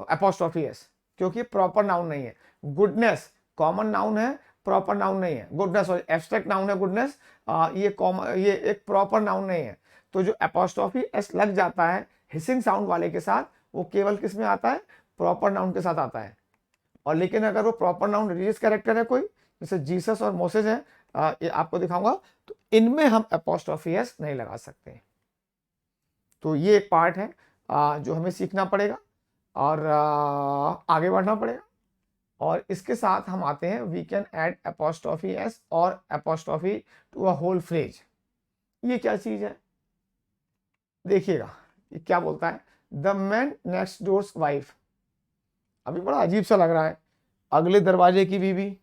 एपोस्ट्रॉफी एस, क्योंकि प्रॉपर नाउन नहीं है। गुडनेस कॉमन नाउन है, प्रॉपर नाउन नहीं है। गुडनेस और एब्स्ट्रैक्ट नाउन है गुडनेस, ये एक प्रॉपर नाउन नहीं है। तो जो एपोस्ट्रॉफी एस लग जाता है हिसिंग साउंड वाले के साथ, वो केवल किस में आता है? प्रॉपर नाउन के साथ आता है। और लेकिन अगर वो प्रॉपर नाउन रिलीजियस कैरेक्टर है कोई, जैसे जीसस और मोसेस है, ये आपको दिखाऊंगा, तो इनमें हम एपोस्ट्रॉफी एस नहीं लगा सकते। तो ये एक पार्ट है जो हमें सीखना पड़ेगा और आगे बढ़ना पड़ेगा। और इसके साथ हम आते हैं, we can add apostrophe S और apostrophe to a whole phrase. ये क्या चीज है? देखिएगा ये क्या बोलता है, the man next doors wife. अभी बड़ा अजीब सा लग रहा है, अगले दरवाजे की बीवी,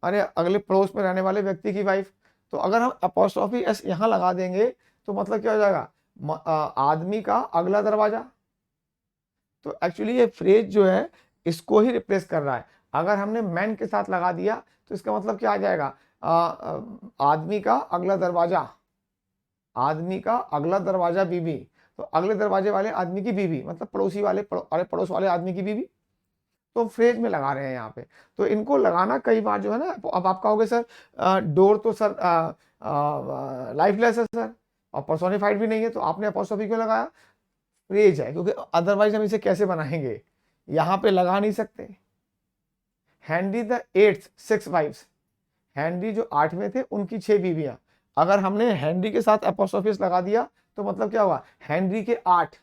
अरे अगले पड़ोस में रहने वाले व्यक्ति की वाइफ। तो अगर हम एपोस्ट्रॉफी एस यहाँ लगा देंगे तो मतलब क्या हो जाएगा? आदमी का अगला दरवाजा। तो एक्चुअली ये फ्रेज जो है इसको ही रिप्लेस कर रहा है। अगर हमने मैन के साथ लगा दिया तो इसका मतलब क्या आ जाएगा? आदमी का अगला दरवाजा, आदमी का अगला दरवाजा बीवी। तो अगले दरवाजे वाले आदमी की बीवी मतलब पड़ोसी वाले पड़ोस वाले आदमी की बीवी। तो फ्रेज में लगा रहे हैं यहाँ पे। तो इनको लगाना कई बार जो है ना, अब आप कहोगे सर डोर तो सर लाइफलेस है सर और पर्सोनिफाइड भी नहीं है, तो आपने अपोस्ट्रोफी क्यों लगाया? फ्रेज है, क्योंकि अदरवाइज हम इसे कैसे बनाएंगे? यहाँ पे लगा नहीं सकते। Henry the 8th 6 wives, Henry जो 8वें थे उनकी 6 बीवियां। अगर हमने हैंनरी के साथ एपोस्ट्रोफी लगा दिया तो मतलब क्या हुआ? हैंनरी के 8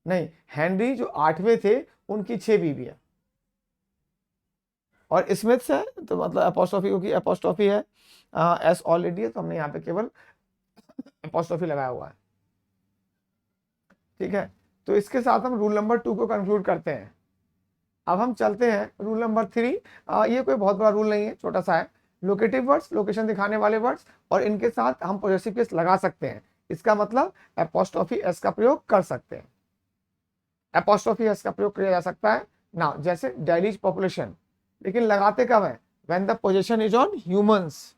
नहीं, हैंनरी जो 8वें थे उनकी 6 बीवियां। और स्मिथ्स है तो मतलब एपोस्ट्रोफी, क्योंकि एपोस्ट्रोफी है एस ऑलरेडी है, तो हमने यहाँ पे केवल एपोस्ट्रोफी लगाया हुआ है, ठीक है। तो इसके साथ हम रूल नंबर 2 को कंक्लूड करते हैं। अब हम चलते हैं रूल नंबर 3। ये कोई बहुत बड़ा रूल नहीं है, छोटा सा है। लोकेटिव वर्ड्स, लोकेशन दिखाने वाले वर्ड्स, और इनके साथ हम पॉजेसिव केस लगा सकते हैं। इसका मतलब एपोस्ट्रोफी एस का प्रयोग कर सकते हैं। एपोस्ट्रोफी एस का प्रयोग किया जा सकता है ना, जैसे दिल्लीज पॉपुलेशन, लेकिन लगाते कब है? When the position is on humans,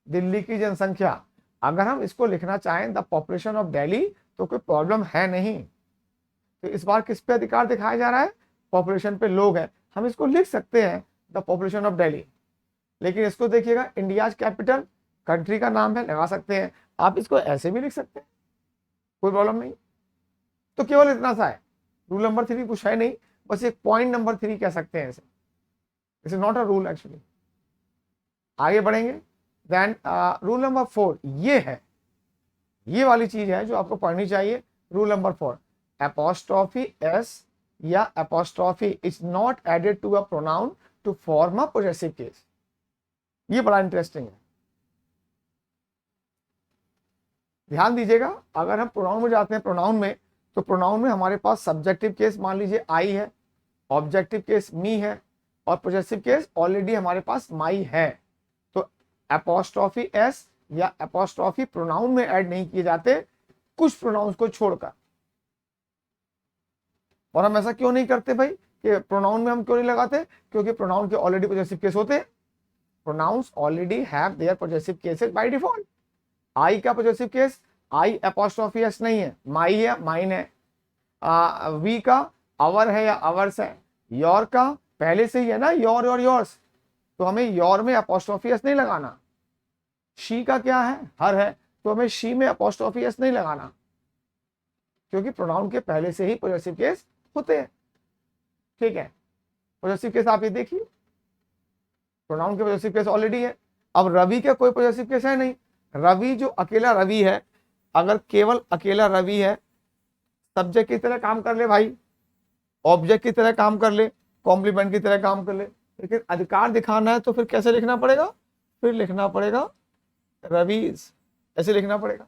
Delhi की जनसंख्या। अगर हम इसको लिखना चाहें द पॉपुलेशन ऑफ दिल्ली तो कोई प्रॉब्लम है नहीं। तो इस बार किस पे अधिकार दिखाया जा रहा है? पॉपुलेशन पे लोग हैं, हम इसको लिख सकते हैं द पॉपुलेशन ऑफ दिल्ली। लेकिन इसको देखिएगा, इंडिया कैपिटल कंट्री का नाम है, लगा सकते हैं। आप इसको ऐसे भी लिख सकते हैं, कोई प्रॉब्लम नहीं। तो केवल इतना सा है, रूल नंबर 3 कुछ है नहीं, बस एक पॉइंट नंबर 3 कह सकते हैं इसे। It is not a rule actually. आगे बढ़ेंगे। देन रूल नंबर 4 ये है, ये वाली चीज है जो आपको पढ़नी चाहिए। रूल नंबर 4, एपोस्ट्रोफी एस या apostrophe is not added to a pronoun to form a possessive case. ये बड़ा इंटरेस्टिंग है, ध्यान दीजिएगा। अगर हम प्रोनाउन में जाते हैं, प्रोनाउन में, तो प्रोनाउन में हमारे पास सब्जेक्टिव केस मान लीजिए आई है, ऑब्जेक्टिव केस मी है, और पॉजेसिव केस ऑलरेडी हमारे पास माई है। तो एपोस्ट्रोफी एस या एपोस्ट्रोफी प्रोनाउन में ऐड नहीं किए जाते, कुछ प्रोनाउंस को छोड़कर। और हम ऐसा क्यों नहीं करते भाई कि प्रोनाउन में हम क्यों नहीं लगाते? क्योंकि प्रोनाउन के ऑलरेडी पॉजेसिव केस होते हैं। Pronouns already have their possessive cases by default. I का possessive case I apostrophe S नहीं है, माई है, माइन है। वी का आवर है या आवर्स है। योर का पहले से ही है ना, योर और योर्स, तो हमें योर में अपोस्ट्रोफी एस नहीं लगाना। शी का क्या है, हर है, तो हमें शी में अपोस्ट्रोफी एस नहीं लगाना, क्योंकि प्रोनाउन के पहले से ही पॉजेसिव केस होते हैं। ठीक है, पॉजेसिव केस आप ये देखिए, प्रोनाउन के पॉजेसिव केस ऑलरेडी है। अब रवि का कोई पॉजेसिव केस है नहीं। रवि जो अकेला रवि है, अगर केवल अकेला रवि है, सब्जेक्ट की तरह काम कर ले भाई, ऑब्जेक्ट की तरह काम कर ले, कॉम्प्लीमेंट की तरह काम कर ले, लेकिन अधिकार दिखाना है तो फिर कैसे लिखना पड़ेगा, फिर लिखना पड़ेगा रवीज, ऐसे लिखना पड़ेगा।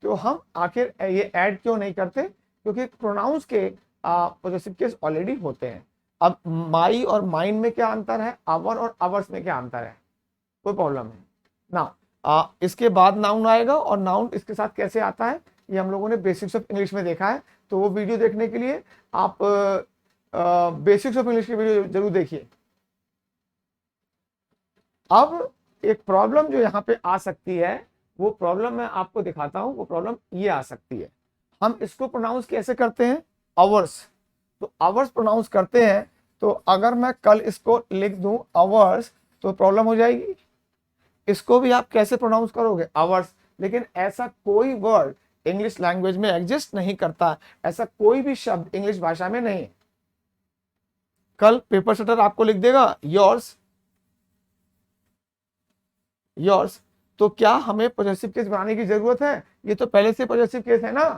तो हम आखिर ये ऐड क्यों नहीं करते, क्योंकि प्रोनाउंस के पॉजेसिव केस ऑलरेडी होते हैं। अब माई और माइन में क्या अंतर है, आवर और आवर्स में क्या अंतर है, कोई प्रॉब्लम है ना। इसके बाद नाउन आएगा, और नाउन इसके साथ कैसे आता है ये हम लोगों ने बेसिक्स ऑफ इंग्लिश में देखा है, तो वो वीडियो देखने के लिए आप बेसिक्स ऑफ इंग्लिश की वीडियो जरूर देखिए। अब एक प्रॉब्लम जो यहाँ पे आ सकती है, वो प्रॉब्लम मैं आपको दिखाता हूं। वो प्रॉब्लम ये आ सकती है, हम इसको प्रोनाउंस कैसे करते हैं, आवर्स। तो आवर्स प्रोनाउंस करते हैं, तो अगर मैं कल इसको लिख दूं आवर्स, तो प्रॉब्लम हो जाएगी। इसको भी आप कैसे प्रोनाउंस करोगे, आवर्स, लेकिन ऐसा कोई वर्ड इंग्लिश लैंग्वेज में एग्जिस्ट नहीं करता, ऐसा कोई भी शब्द इंग्लिश भाषा में नहीं। कल पेपर शटर आपको लिख देगा योर्स, योर्स, तो क्या हमें पॉजेसिव केस बनाने की जरूरत है, ये तो पहले से पॉजेसिव केस है ना।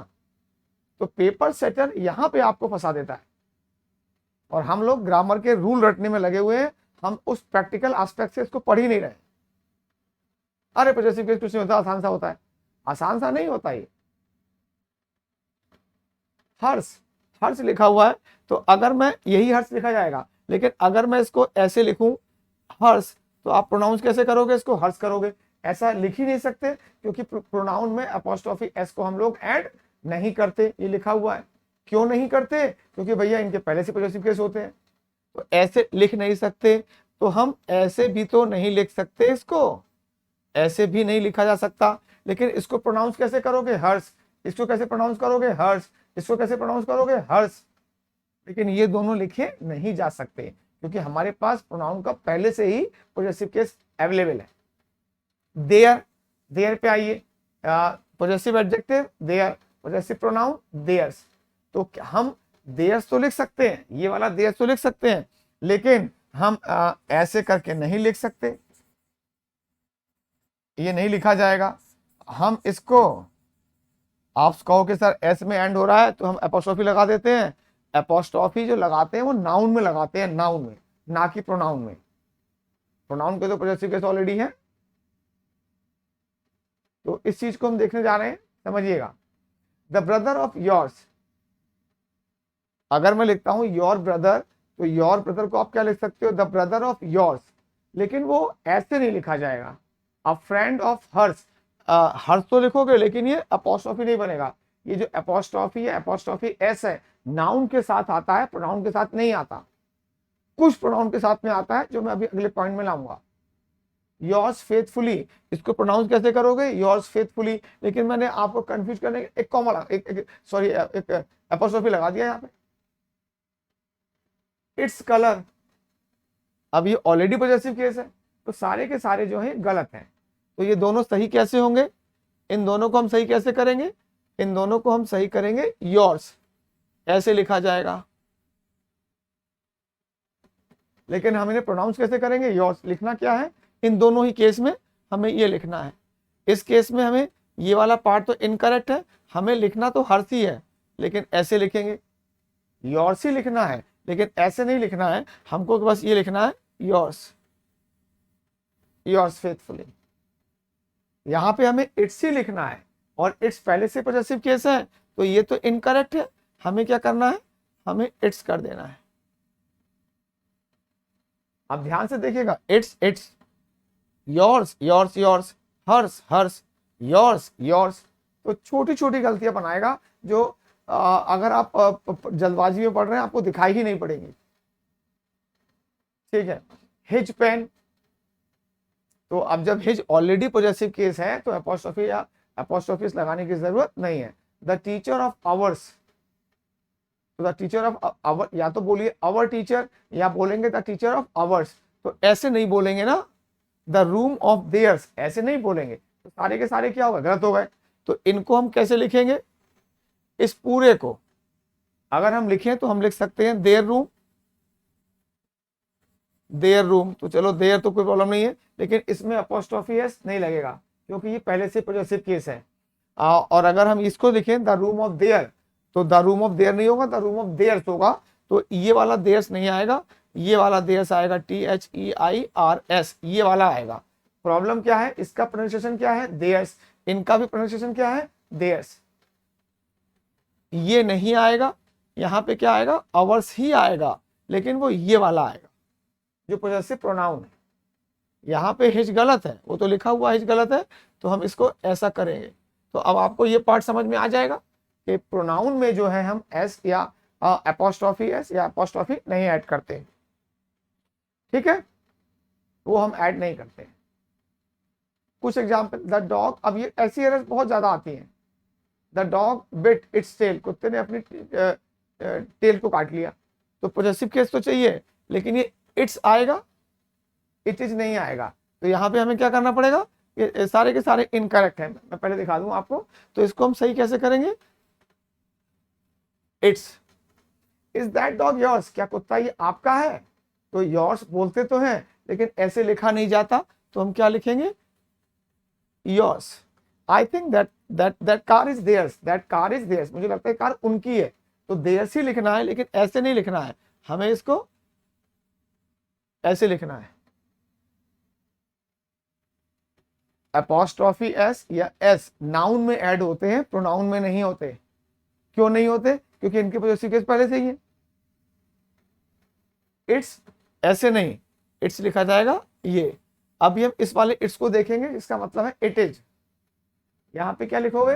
तो पेपर सेटर यहां पे आपको फंसा देता है, और हम लोग ग्रामर के रूल रटने में लगे हुए हैं, हम उस प्रैक्टिकल एस्पेक्ट से इसको पढ़ ही नहीं रहे। अरे पॉजेसिव केस कुछ नहीं होता, आसान सा होता है, आसान सा नहीं होता ये। हर्ष, हर्ष लिखा हुआ है, तो अगर मैं यही हर्ष लिखा जाएगा, लेकिन अगर मैं इसको ऐसे लिखूं हर्ष, तो आप प्रोनाउंस कैसे करोगे, इसको हर्ष करोगे, ऐसा लिख ही नहीं सकते, क्योंकि प्रोनाउन में अपोस्ट्रोफी एस को हम लोग ऐड नहीं करते, ये लिखा हुआ है। क्यों नहीं करते, क्योंकि भैया इनके पहले से पॉजेसिव केस होते हैं, तो ऐसे लिख नहीं सकते। तो हम ऐसे भी तो नहीं लिख सकते, इसको ऐसे भी नहीं लिखा जा सकता, लेकिन इसको प्रोनाउंस कैसे करोगे, हर्ष। इसको कैसे प्रोनाउंस करोगे, हर्ष। इसको कैसे प्रोनाउंस करोगे, हर्ष। लेकिन ये दोनों लिखे नहीं जा सकते, क्योंकि हमारे पास प्रोनाउन का पहले से ही पॉजेसिव केस अवेलेबल है। देयर, देयर पे आइए, possessive adjective their, possessive pronoun theirs. तो हम देयर्स तो लिख सकते हैं, ये वाला देयर्स तो लिख सकते हैं, लेकिन हम ऐसे करके नहीं लिख सकते, ये नहीं लिखा जाएगा। हम इसको, आप कहो कि सर एस में एंड हो रहा है, तो हम एपोस्ट्रोफी लगा देते हैं। एपोस्ट्रोफी जो लगाते हैं वो नाउन में लगाते हैं, नाउन में, ना कि प्रोनाउन में। प्रोनाउन के तो पॉजेसिव केस ऑलरेडी है, तो इस चीज को हम देखने जा रहे हैं, समझिएगा। द ब्रदर ऑफ योर्स, अगर मैं लिखता हूं योर ब्रदर, तो योर ब्रदर को आप क्या लिख सकते हो, द ब्रदर ऑफ योर्स, लेकिन वो ऐसे नहीं लिखा जाएगा। अ फ्रेंड ऑफ हर्ष, हर्ष तो लिखोगे, लेकिन ये अपोस्ट्रोफी नहीं बनेगा। ये जो अपोस्ट्रोफी है, अपोस्ट्रोफी एस है, नाउन के साथ आता है, प्रोनाउन के साथ नहीं आता। कुछ प्रोनाउन के साथ में आता है, जो मैं अभी अगले पॉइंट में लाऊंगा। योर्स फेथफुली, इसको प्रोनाउंस कैसे करोगे, योर्स फेथफुली, लेकिन मैंने आपको कंफ्यूज करने एक कॉमा, सॉरी एक अपोस्ट्रोफी लगा दिया यहाँ पे। इट्स कलर, अब ये ऑलरेडी पॉजेसिव केस है, तो सारे के सारे जो है गलत हैं। तो ये दोनों सही कैसे होंगे, इन दोनों को हम सही कैसे करेंगे, इन दोनों को हम सही करेंगे योर्स, ऐसे लिखा जाएगा। लेकिन हम इन्हें प्रोनाउंस कैसे करेंगे, योर्स। लिखना क्या है, इन दोनों ही केस में हमें ये लिखना है। इस केस में हमें ये वाला पार्ट तो इनकरेक्ट है, हमें लिखना तो हर्ष ही है, लेकिन ऐसे लिखेंगे, योर्स ही लिखना है, लेकिन ऐसे नहीं लिखना है हमको, बस ये लिखना है योर्स, योर्स फेथफुली। यहां पे हमें इट्स ही लिखना है, और इट्स पहले से पॉजेसिव केस है, तो ये तो इनकरेक्ट है, हमें क्या करना है, हमें इट्स कर देना है। अब ध्यान से देखिएगा, it's it's, yours yours yours, Harsh Harsh, yours yours. तो छोटी छोटी गलतियां बनाएगा, जो अगर आप जल्दबाजी में पढ़ रहे हैं आपको दिखाई ही नहीं पड़ेंगी। ठीक है। हिज पेन, तो अब जब हिज ऑलरेडी पॉजेसिव केस है तो एपोस्ट्रोफी या एपोस्ट्रोफिस लगाने की जरूरत नहीं है। द टीचर ऑफ आवर्स, तो द टीचर ऑफ आवर, या तो बोलिए आवर टीचर या बोलेंगे द टीचर ऑफ आवर्स, तो ऐसे नहीं बोलेंगे ना। द रूम ऑफ देयर्स ऐसे नहीं बोलेंगे, तो सारे के सारे क्या होगा, गलत हो गए। तो इनको हम कैसे लिखेंगे, इस पूरे को अगर हम लिखें तो हम लिख सकते हैं देयर रूम, देयर रूम, तो चलो देयर तो कोई प्रॉब्लम नहीं है, लेकिन इसमें अपोस्ट्रोफी एस नहीं लगेगा क्योंकि ये पहले से पॉजेसिव केस है। और अगर हम इसको लिखें द रूम ऑफ देयर, तो द रूम ऑफ देयर नहीं होगा, द रूम ऑफ देयर्स होगा, तो ये वाला देयर्स नहीं आएगा, ये वाला देयर्स आएगा, THEIRS, ये वाला आएगा। प्रॉब्लम क्या है, इसका प्रोनाउंसिएशन क्या है, देयर्स, इनका भी प्रोनाउंसिएशन क्या है, देयर्स, ये नहीं आएगा। यहाँ पे क्या आएगा, आवर्स ही आएगा, लेकिन वो ये वाला आएगा जो पॉजेसिव प्रोनाउन है। यहाँ पे हिज गलत है, वो तो लिखा हुआ हिज गलत है, तो हम इसको ऐसा करेंगे। तो अब आपको ये पार्ट समझ में आ जाएगा कि प्रोनाउन में जो है हम एस या एपोस्ट्रोफी एस या एपोस्ट्रोफी नहीं ऐड करते, ठीक है, वो हम ऐड नहीं करते। कुछ एग्जाम्पल, द डॉग, अब ये ऐसी एरर्स बहुत ज्यादा आती हैं। The dog bit its tail, कुत्ते ने अपनी टेल को काट लिया, तो पॉजेसिव केस तो चाहिए, लेकिन ये इट्स आएगा, इट इज नहीं आएगा। तो यहाँ पे हमें क्या करना पड़ेगा, ये सारे के सारे इनकरेक्ट हैं, मैं पहले दिखा दूं आपको। तो इसको हम सही कैसे करेंगे, it's, is that dog yours, क्या कुत्ता ये आपका है, तो योर्स बोलते तो हैं लेकिन ऐसे लिखा नहीं जाता, तो हम क्या लिखेंगे, yours. I think that car is theirs, that car is theirs, मुझे लगता है कार उनकी है, तो देयर्स ही लिखना है, लेकिन ऐसे नहीं लिखना है, हमें इसको ऐसे लिखना है, एपोस्ट्रोफी एस या एस नाउन में ऐड होते हैं, प्रोनाउन में नहीं होते। क्यों नहीं होते, क्योंकि इनके पॉजेसिव केस पहले से ही है। इट्स ऐसे नहीं, इट्स लिखा जाएगा ये। अभी हम इस वाले इट्स को देखेंगे, इसका मतलब है इट इज। यहाँ पे क्या लिखोगे,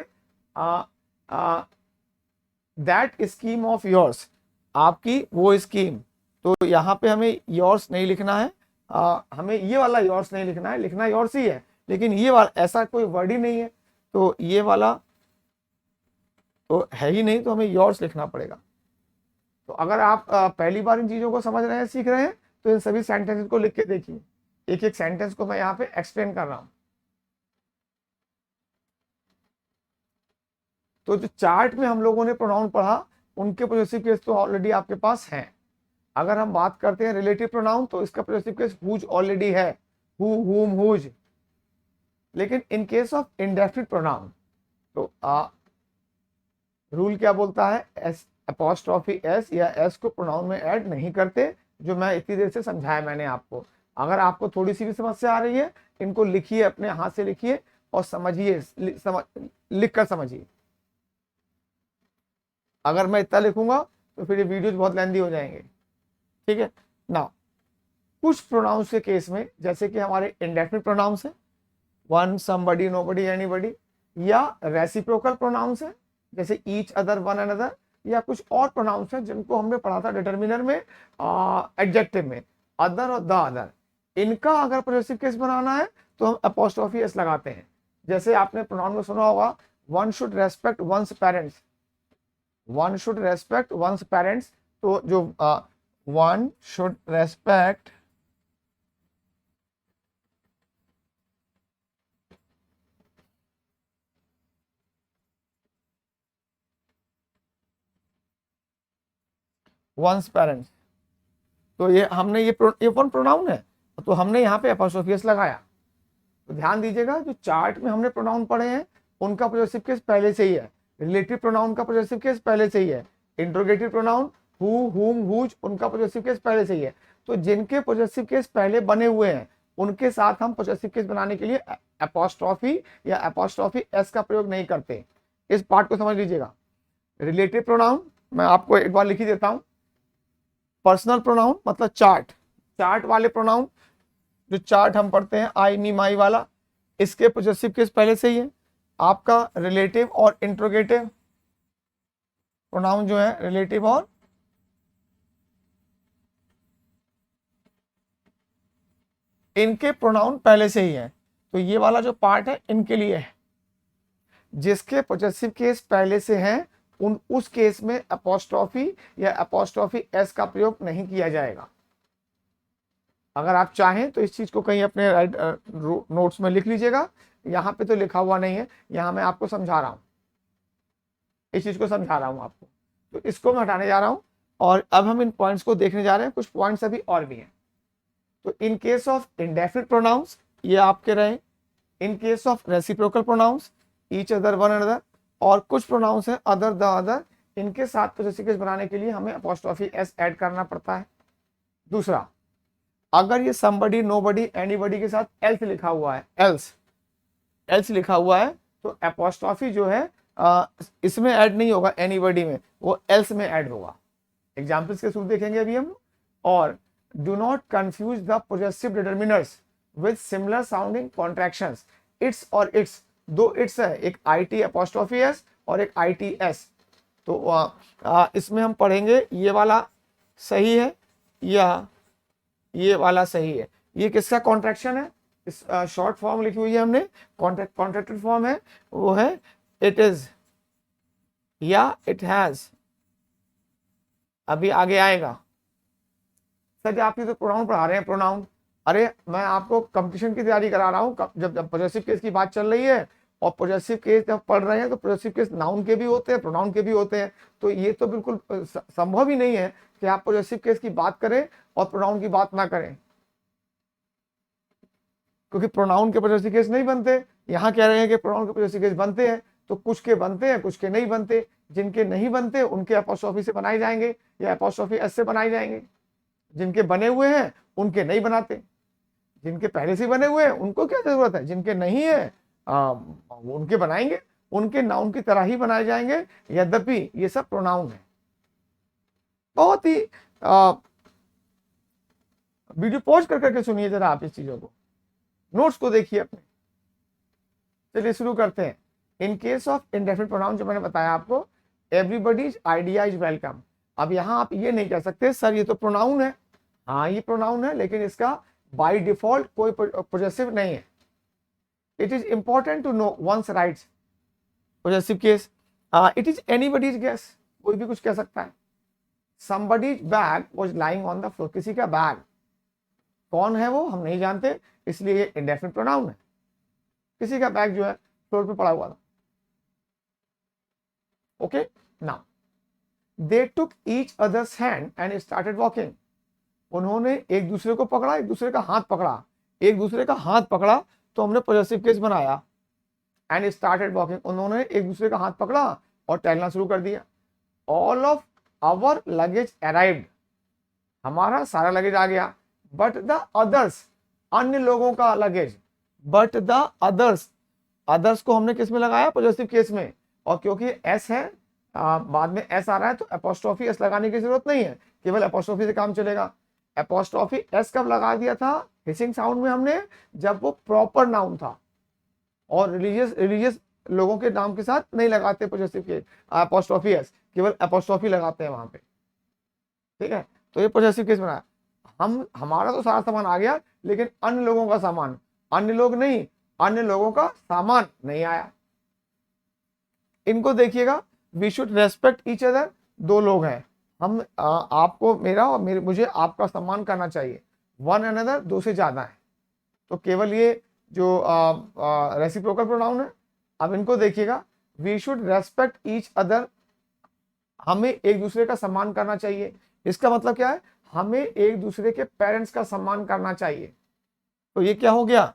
दैट स्कीम ऑफ योर्स, आपकी वो स्कीम, तो यहाँ पे हमें योर्स नहीं लिखना है, हमें ये वाला योर्स नहीं लिखना है, लिखना योर्स ही है, लेकिन ये वाला ऐसा कोई वर्ड ही नहीं है, तो ये वाला तो है ही नहीं, तो हमें योर्स लिखना पड़ेगा। तो अगर आप पहली बार इन चीजों को समझ रहे हैं, सीख रहे हैं, तो इन सभी सेंटेंसेस को लिख के देखिए, एक एक सेंटेंस को मैं यहाँ पे एक्सप्लेन कर रहा हूं। तो जो चार्ट में हम लोगों ने प्रोनाउन पढ़ा, उनके पॉजेसिव केस तो ऑलरेडी आपके पास हैं। अगर हम बात करते हैं रिलेटिव प्रोनाउन, तो इसका पॉजेसिव केस हुज ऑलरेडी है, हु, हुम, हुज। लेकिन इन केस ऑफ इंडेफिनिट प्रोनाउन, तो रूल क्या बोलता है, एस एपोस्ट्रोफी एस या एस को प्रोनाउन में ऐड नहीं करते, जो मैं इतनी देर से समझाया मैंने आपको। अगर आपको थोड़ी सी भी समस्या आ रही है, इनको लिखिए, अपने हाथ से लिखिए और समझिए, लिख कर समझिए। अगर मैं इतना लिखूंगा तो फिर ये वीडियोज बहुत लेंदी हो जाएंगे, ठीक है ना। कुछ प्रोनाउंस के केस में, जैसे कि हमारे इंडेफिनिट प्रोनाउंस है, वन, समबडी, नोबडी, एनीबडी, या रेसिप्रोकल प्रोनाउंस है जैसे ईच, अदर, वन अनदर, या कुछ और प्रोनाउंस है जिनको हमने पढ़ा था डिटर्मिनर में, एडजेक्टिव में, अदर और द अदर। इनका अगर पॉजेसिव केस बनाना है तो हम अपोस्ट्रोफी एस लगाते हैं। जैसे आपने प्रोनाउन में सुना होगा, one should respect one's parents, one should respect one's parents, तो जो one should respect one's parents, तो ये हमने ये वन प्रोनाउन है, तो हमने यहाँ पे एपोस्ट्रोफी एस लगाया। तो ध्यान दीजिएगा, जो चार्ट में हमने प्रोनाउन पढ़े हैं उनका पॉजेसिव केस पहले से ही है, रिलेटिव प्रोनाउन का पॉजेसिव केस पहले से ही है, इंट्रोगेटिव प्रोनाउन हु, हुम, हुज, उनका पॉजेसिव केस पहले से ही है। तो जिनके पॉजेसिव केस पहले बने हुए हैं उनके साथ हम पॉजेसिव केस बनाने के लिए एपोस्ट्रोफी या एपोस्ट्रोफी एस का प्रयोग नहीं करते। इस पार्ट को समझ लीजिएगा। रिलेटिव प्रोनाउन मैं आपको एक बार लिख ही देता हूं। पर्सनल प्रोनाउन मतलब चार्ट, चार्ट वाले प्रोनाउन, जो चार्ट हम पढ़ते हैं आई, मी, माई वाला, इसके पॉजेसिव केस पहले से ही है। आपका रिलेटिव और इंट्रोगेटिव प्रोनाउन जो है, रिलेटिव और इनके प्रोनाउन पहले से ही है, तो ये वाला जो पार्ट है इनके लिए है। जिसके पॉजेसिव केस पहले से हैं उस केस में अपोस्ट्रोफी या अपोस्ट्रोफी एस का प्रयोग नहीं किया जाएगा। अगर आप चाहें तो इस चीज को कहीं अपने राइट नोट्स में लिख लीजिएगा, यहाँ पे तो लिखा हुआ नहीं है, यहाँ मैं आपको समझा रहा हूँ, इस चीज को समझा रहा हूँ आपको, तो इसको मैं हटाने जा रहा हूँ। और अब हम इन पॉइंट्स को देखने जा रहे हैं, कुछ पॉइंट्स अभी और भी हैं। तो in case of indefinite pronouns ये आपके रहे, in case of reciprocal pronouns each other one another, और कुछ प्रोनाउंस है अदर द अदर, इनके साथ पॉजेसिव केस बनाने के लिए हमें अपोस्ट्रोफी एस ऐड करना पड़ता है। दूसरा, अगर ये somebody nobody anybody के साथ else लिखा हुआ है, else लिखा हुआ है, तो अपोस्ट्रोफी जो है इसमें ऐड नहीं होगा anybody में, वो else में ऐड होगा। एग्जाम्पल्स के थ्रू देखेंगे अभी हम। और do not confuse the possessive determiners with similar sounding contractions. It's और इट्स, दो इट्स है, एक IT अपोस्ट्रोफी एस और एक ITS। तो इसमें हम पढ़ेंगे ये वाला सही है या ये वाला सही है। ये किसका कॉन्ट्रैक्शन है? इस शॉर्ट फॉर्म लिखी हुई है हमने, कॉन्ट्रैक्टेड फॉर्म है, वो है इट इज या इट हैज। अभी आगे आएगा। सर आप ये तो प्रोनाउन पढ़ा रहे हैं, प्रोनाउन, अरे मैं आपको कंपटीशन की तैयारी करा रहा हूँ। जब पॉजेसिव केस की बात चल रही है और पॉजेसिव केस जब पढ़ रहे हैं तो पॉजेसिव केस नाउन के भी होते हैं, प्रोनाउन के भी होते हैं। तो ये तो बिल्कुल संभव ही नहीं है कि आप पॉजेसिव केस की बात करें और प्रोनाउन की बात ना करें, क्योंकि प्रोनाउन के पॉजेसिव केस नहीं बनते। यहाँ कह रहे हैं कि प्रोनाउन के पॉजेसिव केस बनते हैं, तो कुछ के बनते हैं, कुछ के नहीं बनते। जिनके नहीं बनते उनके अपोस्ट्रोफी से बनाए जाएंगे या अपोस्ट्रोफी एस से बनाए जाएंगे। जिनके बने हुए हैं उनके नहीं बनाते। जिनके पहले से बने हुए हैं उनको क्या जरूरत है, जिनके नहीं है उनके बनाएंगे, उनके नाउन की तरह ही बनाए जाएंगे, यद्यपि ये सब प्रोनाउन है। बहुत ही वीडियो पॉज कर करके सुनिए जरा आप इस चीजों को, नोट्स को देखिए अपने। चलिए शुरू करते हैं। इन केस ऑफ इंडेफिनिट प्रोनाउन जो मैंने बताया आपको, एवरीबॉडीज आइडिया इज वेलकम। अब यहाँ आप ये नहीं कह सकते सर ये तो प्रोनाउन है, हाँ ये प्रोनाउन है, लेकिन इसका बाय डिफॉल्ट कोई पॉजेसिव नहीं है। It is important to know one's rights. Possessive case, it is anybody's guess, कोई भी कुछ कह सकता है। somebody's bag was lying on the floor, किसी का बैग, कौन है वो हम नहीं जानते, इसलिए ये इंडेफिनिट प्रोनाउन है। किसी का बैग जो है फ्लोर पे पड़ा हुआ था। Okay, now they took each others hand and started walking. उन्होंने एक दूसरे को पकड़ा, एक दूसरे का हाथ पकड़ा, एक दूसरे का हाथ पकड़ा, तो हमने पॉजेसिव केस बनाया। एंड स्टार्टेड वॉकिंग, उन्होंने एक दूसरे का हाथ पकड़ा और टहलना शुरू कर दिया। All of our luggage arrived, हमारा सारा लगेज आ गया। बट द अदर्स, अन्य लोगों का luggage. But the others, others को हमने किस में लगाया? पॉजेसिव केस में। और क्योंकि एस है, बाद में एस आ रहा है, तो अपोस्ट्रोफी एस लगाने की जरूरत नहीं है, केवल अपोस्ट्रोफी से काम चलेगा। अपोस्ट्रोफी एस कब लगा दिया था हिसिंग साउंड में हमने? जब वो प्रॉपर नाउन था। और रिलीजियस लोगों के नाम के साथ नहीं लगाते पॉजेसिव केस अपोस्ट्रोफी एस, केवल अपोस्ट्रोफी लगाते हैं वहां पे। ठीक है, तो ये पॉजेसिव केस बनाया। हमारा तो सारा सामान आ गया, लेकिन अन्य लोगों का सामान, अन्य लोग नहीं, अन्य लोगों का सामान नहीं आया। इनको देखिएगा, we should respect each other. दो लोग हैं, हम आपको मेरा और मुझे आपका सम्मान करना चाहिए। वन अनदर, दो से ज्यादा है, तो केवल ये जो रेसिप्रोकल प्रोनाउन है। अब इनको देखिएगा, we should respect each other, हमें एक दूसरे का सम्मान करना चाहिए। इसका मतलब क्या है? हमें एक दूसरे के पेरेंट्स का सम्मान करना चाहिए। तो ये क्या हो गया?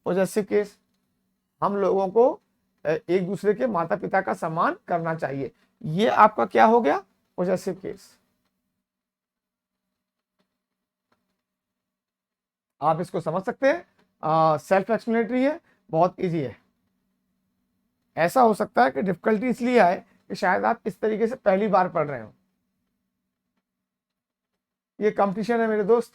Possessive case. हम लोगों को एक दूसरे के माता पिता का सम्मान करना चाहिए। ये आपका क्या हो गया? Possessive case. आप इसको समझ सकते हैं, सेल्फ एक्सप्लेनेटरी है, बहुत इजी है। ऐसा हो सकता है कि डिफिकल्टी इसलिए आए कि शायद आप इस तरीके से पहली बार पढ़ रहे हो। ये कंपटीशन है मेरे दोस्त।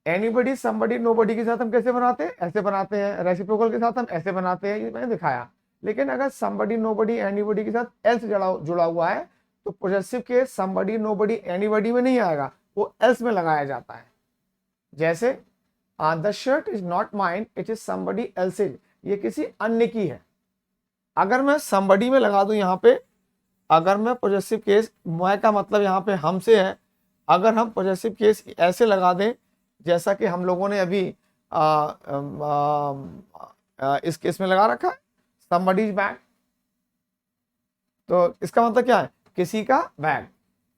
एनीबडी, समबडी, नोबडी के साथ हम कैसे बनाते हैं? ऐसे बनाते हैं। रेसिप्रोकल के साथ हम ऐसे बनाते हैं, ये मैंने दिखाया। लेकिन अगर समबडी, नोबडी, एनीबडी के साथ एल्स जुड़ा हुआ है, तो possessive case somebody, nobody, anybody में नहीं आएगा, वो एल्स में लगाया जाता है। जैसे the shirt is not mine, it is somebody else's, ये किसी अन्य की है। अगर मैं somebody में लगा दूं यहाँ पे, अगर मैं पॉजेसिव केस, मैं का मतलब यहाँ पे हमसे है, अगर हम पॉजेसिव केस ऐसे लगा दें जैसा कि हम लोगों ने अभी इस केस में लगा रखा है, somebody's बैग, तो इसका मतलब क्या है, किसी का बैग।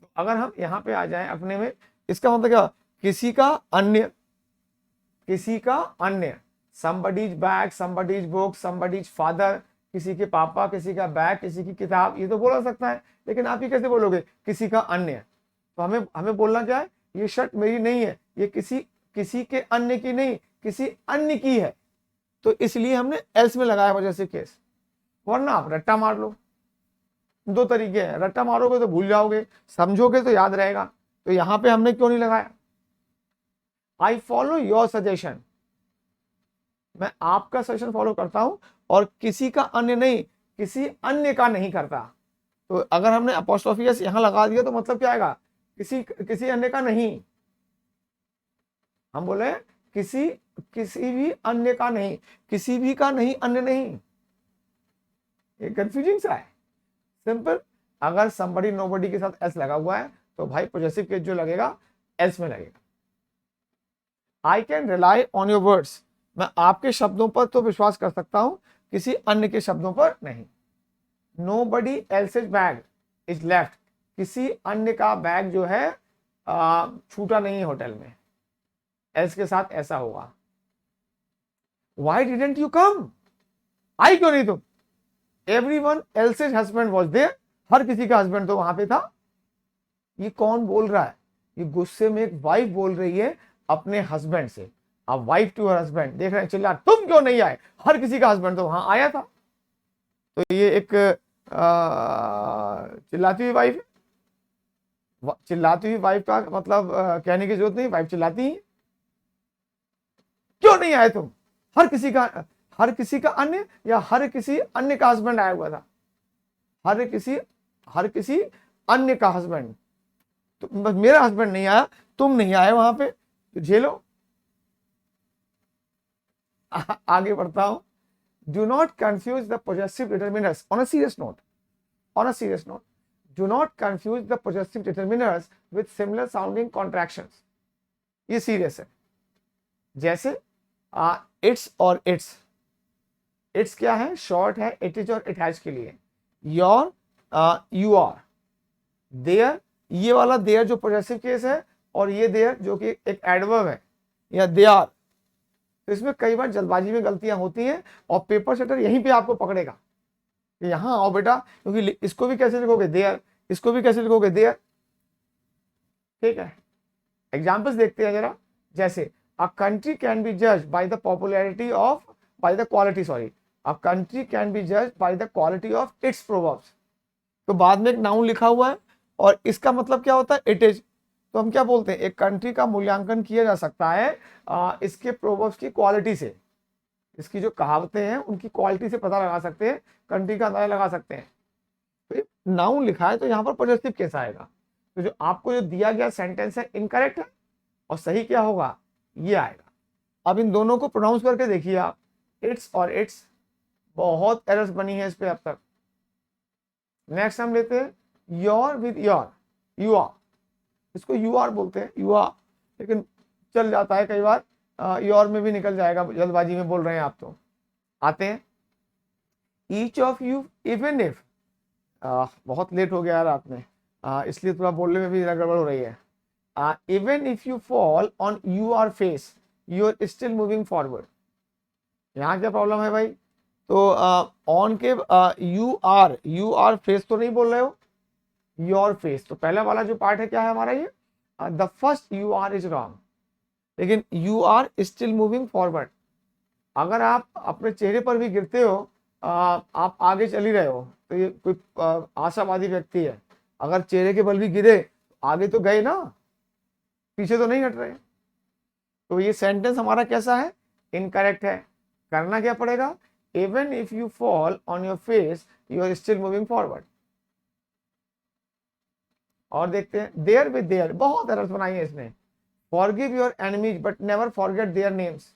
तो अगर हम यहाँ पे आ जाएं अपने में, इसका मतलब क्या, किसी का अन्य, किसी का अन्य, somebody's bag, somebody's book, somebody's father, किसी के पापा, किसी का बैग, किसी की किताब, ये तो बोला सकता है, लेकिन आप ये कैसे बोलोगे किसी का अन्य। तो हमें हमें बोलना क्या है, ये शर्ट मेरी नहीं है, ये किसी के अन्य की नहीं, किसी अन्य की है। तो इसलिए हमने एल्स में लगाया वजह से केस, वरना आप रट्टा मार लो। दो तरीके हैं, रट्टा मारोगे तो भूल जाओगे, समझोगे तो याद रहेगा। तो यहां पे हमने क्यों नहीं लगाया, आई फॉलो योर सजेशन, मैं आपका सजेशन फॉलो करता हूं और किसी का अन्य नहीं, किसी अन्य का नहीं करता। तो अगर हमने अपोस्ट्रोफी एस यहां लगा दिया तो मतलब क्या आएगा, किसी अन्य का नहीं। हम बोले किसी किसी भी अन्य का नहीं, किसी भी का नहीं, अन्य नहीं, ये कंफ्यूजिंग सा है। सिंपल, अगर somebody nobody के साथ एस लगा हुआ है तो भाई पॉजेसिव केस जो लगेगा एस में लगेगा। I can rely on your words, मैं आपके शब्दों पर तो विश्वास कर सकता हूं, किसी अन्य के शब्दों पर नहीं। Nobody else's bag is left, किसी अन्य का बैग जो है छूटा नहीं है होटल में, एल्स के साथ ऐसा होगा। Why didn't you come, आई क्यों नहीं तुम, everyone else's husband was there, हर किसी का हस्बैंड तो वहां पे था। ये कौन बोल रहा है, ये गुस्से में एक वाइफ बोल रही है अपने हस्बैंड से, अब वाइफ टू हर हस्बैंड, देख रहे हैं चिल्ला, तुम क्यों नहीं आए, हर किसी का हस्बैंड तो वहां आया था। तो ये एक चिल्लाती हुई वाइफ है, चिल्लाती हुई वाइफ का मतलब कहने की जरूरत नहीं, वाइफ चिल्लाती है, क्यों नहीं आए तुम, हर किसी का अन्य, या हर किसी अन्य का हस्बैंड आया हुआ था, हर किसी अन्य का हस्बैंड, तो बस मेरा हस्बैंड नहीं आया, तुम नहीं आए वहां पे, तो झेलो। आगे बढ़ता हूं, do not confuse the possessive determiners on a serious note, on a serious note, do not confuse the possessive determiners with similar sounding contractions, ये सीरियस है। जैसे इट्स और इट्स क्या है, शॉर्ट है इट इज और इट हैज के लिए, योर, यू आर, देयर, ये वाला देयर जो पॉजेसिव केस है, और ये देयर जो कि एक एडवर्ब है, या दे आर। तो इसमें कई बार जल्दबाजी में गलतियां होती हैं और पेपर सेटर यहीं पे आपको पकड़ेगा कि यहां आओ बेटा, क्योंकि इसको भी कैसे लिखोगे देयर, इसको भी कैसे लिखोगे देयर, ठीक है। एग्जाम्पल्स देखते हैं जरा, जैसे अ कंट्री कैन बी जज by the popularity of, by the quality, sorry, a country can be जज by the quality of its proverbs. तो बाद में एक नाउन लिखा हुआ है और इसका मतलब क्या होता है, इट इज। तो हम क्या बोलते हैं, एक कंट्री का मूल्यांकन किया जा सकता है इसके प्रोवर्ब्स की क्वालिटी से, इसकी जो कहावतें हैं उनकी क्वालिटी से पता लगा सकते हैं, कंट्री का अंदाजा लगा सकते हैं। तो नाउन लिखा है तो यहाँ पर पॉजिटिव केस आएगा। तो जो आपको जो दिया गया सेंटेंस है इनकरेक्ट है, और सही क्या होगा, ये आएगा। अब इन दोनों को प्रोनाउंस करके देखिए आप, इट्स और इट्स, बहुत एरर्स बनी है इस पे अब तक। नेक्स्ट हम लेते हैं your with your, you are, इसको यू आर बोलते हैं, यू आर, लेकिन चल जाता है कई बार योर में भी निकल जाएगा, जल्दबाजी में बोल रहे हैं आप। तो आते हैं each of you, even if, बहुत लेट हो गया यार आपने, इसलिए थोड़ा बोलने में भी गड़बड़ हो रही है। Even if you fall on you are face, you are still moving forward. यहाँ क्या प्रॉब्लम है भाई, तो ऑन के यू आर फेस तो नहीं बोल रहे हो, योर फेस, तो पहला वाला जो पार्ट है क्या है हमारा, ये the first you are is wrong, लेकिन you are still moving forward. अगर आप अपने चेहरे पर भी गिरते हो, आप आगे चल ही रहे हो, तो ये कोई आशावादी व्यक्ति है, अगर चेहरे के बल भी गिरे आगे तो गए ना, पीछे तो नहीं हट रहे। तो ये सेंटेंस हमारा कैसा है, इनकरेक्ट है। करना क्या पड़ेगा, even if you fall on your face you are still moving forward. और देखते हैं देयर विद देयर, बहुत एरर्स बनाई है इसने। Forgive your enemies but never forget their names,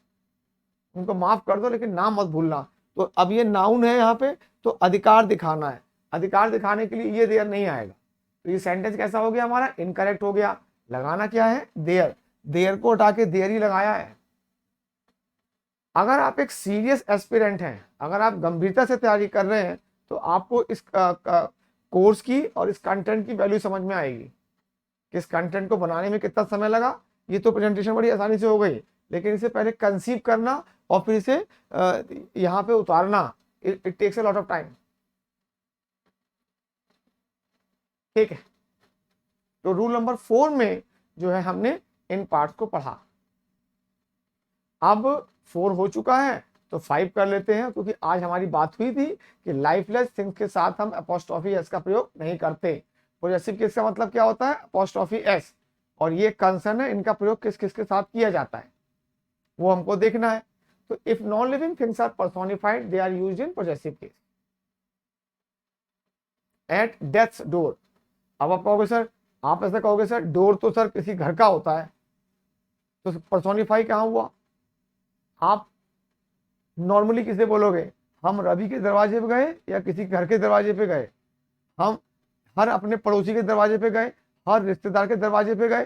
उनको माफ कर दो लेकिन नाम मत भूलना। तो अब ये नाउन है यहाँ पे, तो अधिकार दिखाना है, अधिकार दिखाने के लिए ये देयर नहीं आएगा। तो ये सेंटेंस कैसा हो गया हमारा, इनकरेक्ट हो गया। लगाना क्या है, देयर, देयर को हटा के देयर ही लगाया है। अगर आप एक सीरियस एस्पिरेंट हैं, अगर आप गंभीरता से तैयारी कर रहे हैं, तो आपको इस कोर्स की और इस कंटेंट की वैल्यू समझ में आएगी कि इस कंटेंट को बनाने में कितना समय लगा। ये तो प्रेजेंटेशन बड़ी आसानी से हो गई, लेकिन इसे पहले कंसीव करना और फिर इसे यहाँ पे उतारना, it takes a lot of time. ठीक है, तो रूल नंबर 4 में जो है हमने इन पार्ट्स को पढ़ा। अब 4 हो चुका है तो 5 कर लेते हैं, क्योंकि आज हमारी बात हुई थी कि लाइफलेस थिंग्स के साथ हम अपोस्ट्रोफी एस का प्रयोग नहीं करते। पॉजेसिव केस का मतलब क्या होता है, अपोस्ट्रोफी एस, और ये कंसर्न है इनका प्रयोग किस किस के साथ किया जाता है वो हमको देखना है। तो if non living things are personified they are used in possessive case. At death's door, अब आप कहोगे सर, आप ऐसा कहोगे सर डोर तो सर किसी घर का होता है, तो पर्सोनिफाई कहाँ हुआ। आप नॉर्मली किसे बोलोगे, हम रवि के दरवाजे पे गए या किसी घर के दरवाजे पे गए, हम हर अपने पड़ोसी के दरवाजे पे गए, हर रिश्तेदार के दरवाजे पे गए।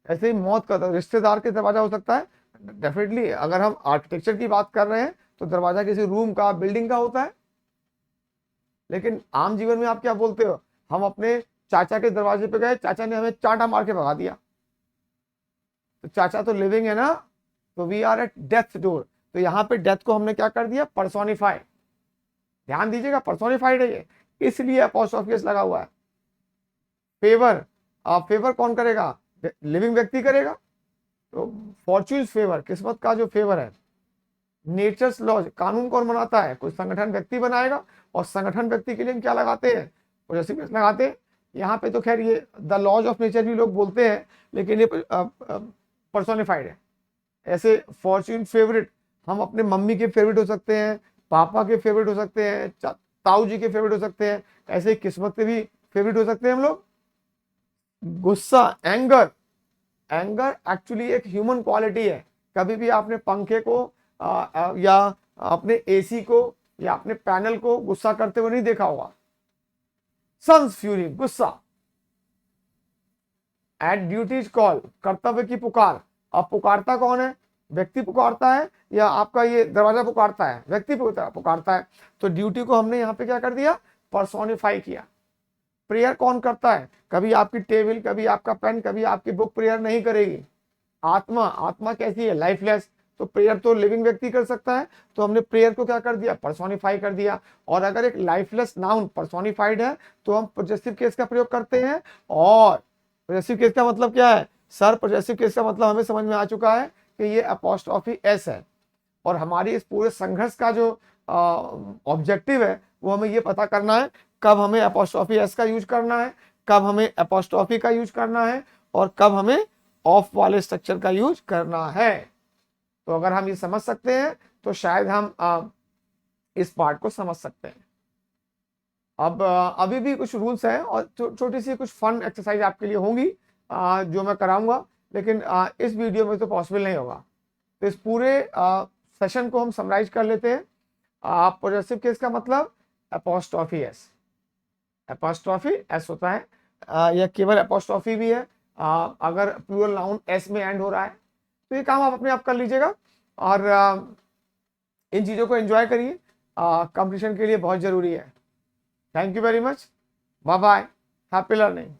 ऐसे ही मौत का रिश्तेदार के दरवाजा हो सकता है डेफिनेटली। अगर हम आर्किटेक्चर की बात कर रहे हैं तो दरवाजा किसी रूम का, बिल्डिंग का होता है। लेकिन आम जीवन में आप क्या बोलते हो, हम अपने चाचा के दरवाजे पे गए, चाचा ने हमें चांटा मार के भगा दिया, तो चाचा तो लिविंग है ना, तो we are at death door. तो यहाँ पे डेथ को हमने क्या कर दिया, पर्सोनिफाई। ध्यान दीजिएगा, पर्सोनिफाइड है ये, इसलिए अपॉस्ट्रोफी एस लगा हुआ है। फेवर, फेवर कौन करेगा, लिविंग व्यक्ति करेगा। तो फॉर्च्यून फेवर, किस्मत का जो फेवर है। नेचर्स लॉज, कानून कौन बनाता है, कोई संगठन व्यक्ति बनाएगा, और संगठन व्यक्ति के लिए हम क्या लगाते हैं, पॉजेसिव केस लगाते हैं। यहाँ पे तो खैर ये द लॉज ऑफ नेचर भी लोग बोलते हैं, लेकिन ये पर्सोनिफाइड है। ऐसे फॉर्च्यून फेवरेट, हम अपने मम्मी के फेवरेट हो सकते हैं, पापा के फेवरेट हो सकते हैं, ताऊ जी के फेवरेट हो सकते हैं, ऐसे किस्मत के भी फेवरेट हो सकते हैं हम लोग। गुस्सा, एंगर, एंगर एक्चुअली एक ह्यूमन क्वालिटी है। कभी भी आपने पंखे को या अपने एसी को या अपने पैनल को गुस्सा करते हुए नहीं देखा होगा। सन्स फ्यूरी, गुस्सा। एट ड्यूटीज कॉल, कर्तव्य की पुकार। अब पुकारता कौन है, व्यक्ति पुकारता है या आपका ये दरवाजा पुकारता है, व्यक्ति पुकारता है। तो ड्यूटी को हमने यहाँ पे क्या कर दिया, पर्सोनिफाई किया। प्रेयर कौन करता है, कभी आपकी टेबल, कभी आपका पेन, कभी आपकी बुक प्रेयर नहीं करेगी। आत्मा, आत्मा कैसी है, लाइफलेस, तो प्रेयर तो लिविंग व्यक्ति कर सकता है। तो हमने प्रेयर को क्या कर दिया, पर्सोनिफाई कर दिया। और अगर एक लाइफलेस नाउन पर्सोनिफाइड है तो हम पॉजेसिव केस का प्रयोग करते हैं। और पॉजेसिव केस का मतलब क्या है सर, पॉजेसिव केस का मतलब हमें समझ में आ चुका है कि ये अपोस्ट्रोफी एस है। और हमारी इस पूरे संघर्ष का जो ऑब्जेक्टिव है वो हमें ये पता करना है कब हमें अपोस्ट्रोफी एस का यूज करना है, कब हमें अपोस्ट्रोफी का यूज करना है, और कब हमें ऑफ वाले स्ट्रक्चर का यूज करना है। तो अगर हम ये समझ सकते हैं तो शायद हम इस पार्ट को समझ सकते हैं। अब अभी भी कुछ रूल्स हैं और छोटी सी कुछ फन एक्सरसाइज आपके लिए होंगी जो मैं कराऊंगा, लेकिन इस वीडियो में तो पॉसिबल नहीं होगा। तो इस पूरे सेशन को हम समराइज कर लेते हैं। पॉजेसिव केस का मतलब अपोस्ट्रोफी एस, अपोस्ट्रोफी एस होता है। यह केवल अपोस्ट्रोफी भी है अगर प्लूरल नाउन एस में एंड हो रहा है। तो ये काम आप अपने आप कर लीजिएगा और इन चीज़ों को एंजॉय करिए, कंपटीशन के लिए बहुत ज़रूरी है। Thank you very much, bye bye, happy learning.